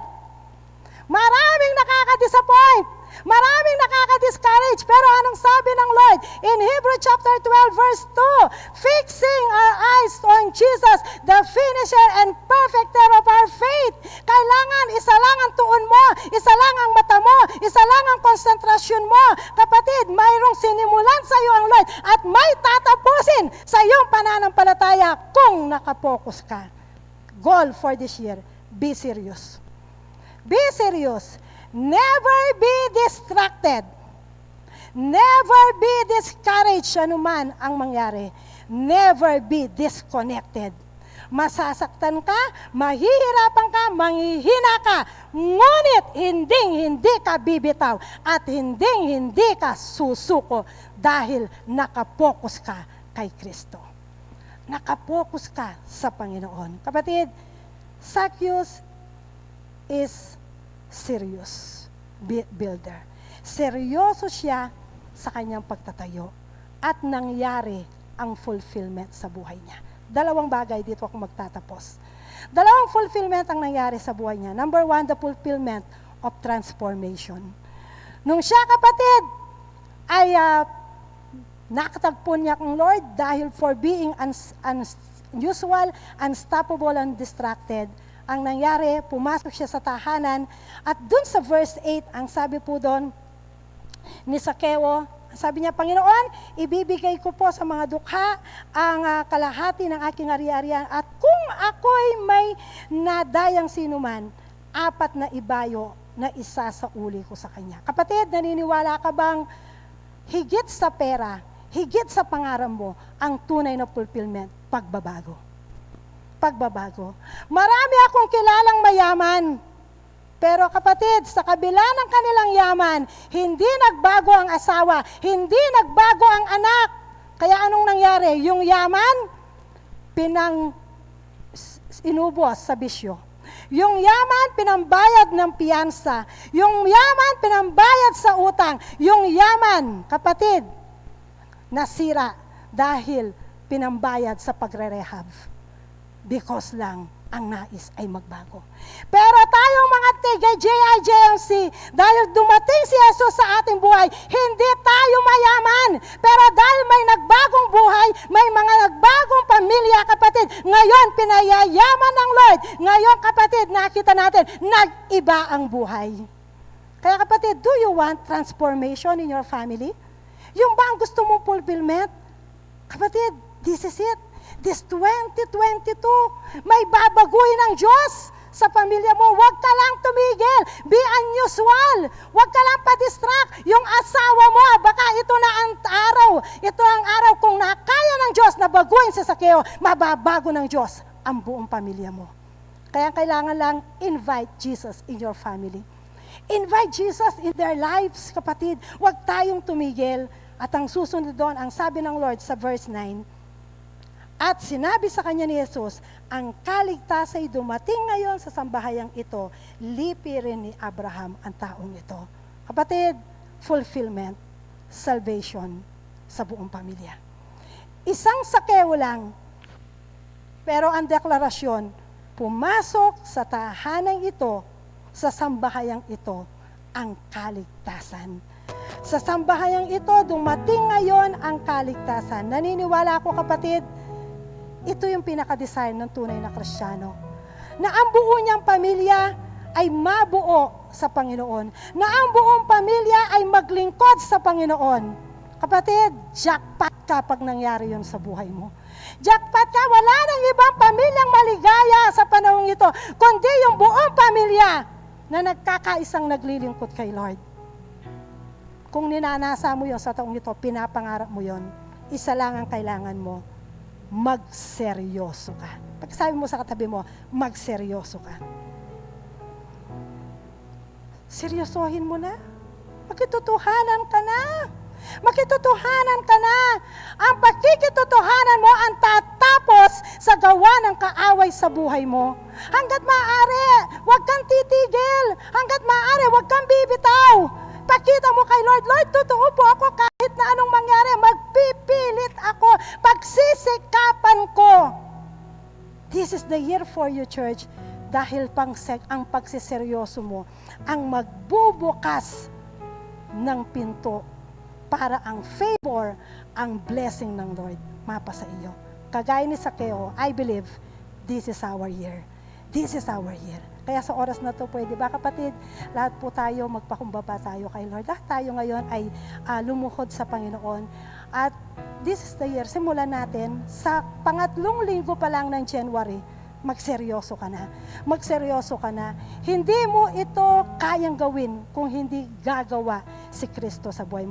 Maraming nakaka-disappoint. Maraming nakaka-discourage, pero anong sabi ng Lord? In Hebrew chapter 12 verse 2, fixing our eyes on Jesus, the finisher and perfecter of our faith. Kailangan isa lang ang tuon mo, isa lang ang mata mo, isa lang ang konsentrasyon mo. Kapatid, mayroong sinimulan sa iyo ang Lord at may tatapusin sa iyong pananampalataya kung nakapokus ka. Goal for this year, be serious. Be serious. Never be distracted. Never be discouraged anuman ang mangyari. Never be disconnected. Masasaktan ka, mahihirapan ka, manghihina ka, ngunit hindi ka bibitaw at hindi ka susuko dahil nakapokus ka kay Kristo. Nakapokus ka sa Panginoon. Kapatid, Zacchaeus is serious builder. Seryoso siya sa kanyang pagtatayo at nangyari ang fulfillment sa buhay niya. Dalawang bagay dito ako magtatapos. Dalawang fulfillment ang nangyari sa buhay niya. Number 1, the fulfillment of transformation. Nung siya, kapatid, ay nakatagpo niya kung Lord dahil for being unusual, unstoppable, and distracted, ang nangyari, pumasok siya sa tahanan at dun sa verse 8, ang sabi po doon ni Zacchaeus, sabi niya, Panginoon, ibibigay ko po sa mga dukha ang kalahati ng aking ari-arian at kung ako'y may nadayang sinuman, 4 na ibayo na isa sa uli ko sa kanya. Kapatid, naniniwala ka bang higit sa pera, higit sa pangarap mo, ang tunay na fulfillment, pagbabago? Pagbabago. Marami akong kilalang mayaman. Pero kapatid, sa kabila ng kanilang yaman, hindi nagbago ang asawa, hindi nagbago ang anak. Kaya anong nangyari? Yung yaman, inubos sa bisyo. Yung yaman, pinambayad ng piyansa. Yung yaman, pinambayad sa utang. Yung yaman, kapatid, nasira dahil pinambayad sa pagre-rehab. Because lang ang nais ay magbago. Pero tayong mga JIJMC, dahil dumating si Jesus sa ating buhay, hindi tayo mayaman. Pero dahil may nagbagong buhay, may mga nagbagong pamilya, kapatid, ngayon pinayayaman ng Lord. Ngayon, kapatid, nakita natin, nag-iba ang buhay. Kaya kapatid, do you want transformation in your family? Yung ba ang gusto mong fulfillment? Kapatid, this is it. This 2022, may babaguhin ng Diyos sa pamilya mo. Huwag ka lang tumigil. Be unusual. Huwag ka lang pa-distract. Yung asawa mo, baka ito na ang araw. Ito ang araw kung nakaya ng Diyos na baguhin si Zacchaeus, mababago ng Diyos ang buong pamilya mo. Kaya kailangan lang invite Jesus in your family. Invite Jesus in their lives, kapatid. Huwag tayong tumigil. At ang susunod doon, ang sabi ng Lord sa verse 9, at sinabi sa kanya ni Jesus, ang kaligtasan ay dumating ngayon sa sambahayang ito, lipi rin ni Abraham ang taong ito. Kapatid, fulfillment, salvation sa buong pamilya. Isang Zacchaeus lang, pero ang deklarasyon, pumasok sa tahanan ito, sa sambahayang ito, ang kaligtasan. Sa sambahayang ito, dumating ngayon ang kaligtasan. Naniniwala ako, kapatid, Ito yung pinaka-design ng tunay na Kristiyano. Na ang buo niyang pamilya ay mabuo sa Panginoon. Na ang buong pamilya ay maglingkod sa Panginoon. Kapatid, jackpot kapag nangyari yun sa buhay mo. Jackpot ka, wala nang ibang pamilyang maligaya sa panahong ito, kundi yung buong pamilya na nagkakaisang naglilingkod kay Lord. Kung ninanasa mo yun sa taong ito, pinapangarap mo yun, isa lang ang kailangan mo, magseryoso ka. Pag sabi mo sa katabi mo, magseryoso ka. Seryosohin mo na. Makitotohanan ka na. Makitotohanan ka na. Ang pagkikitotohanan mo ang tatapos sa gawa ng kaaway sa buhay mo. Hanggat maaari, huwag kang titigil. Hanggat maaari, huwag kang bibitaw. Pakita mo kay Lord, Lord, totoo po ako kahit na anong mangyari, magpipilit ako, pagsisikapan ko. This is the year for you, church, dahil ang pagsiseryoso mo ang magbubukas ng pinto para ang favor, ang blessing ng Lord mapa sa iyo. Kagaya ni Sakeo, I believe this is our year. This is our year. Kaya sa oras na to, pwede ba kapatid, lahat po tayo, magpakumbaba tayo kay Lord. Lahat tayo ngayon ay lumuhod sa Panginoon. At this is the year, simulan natin, sa pangatlong linggo pa lang ng January, magseryoso ka na. Magseryoso ka na. Hindi mo ito kayang gawin kung hindi gagawa si Kristo sa buhay mo.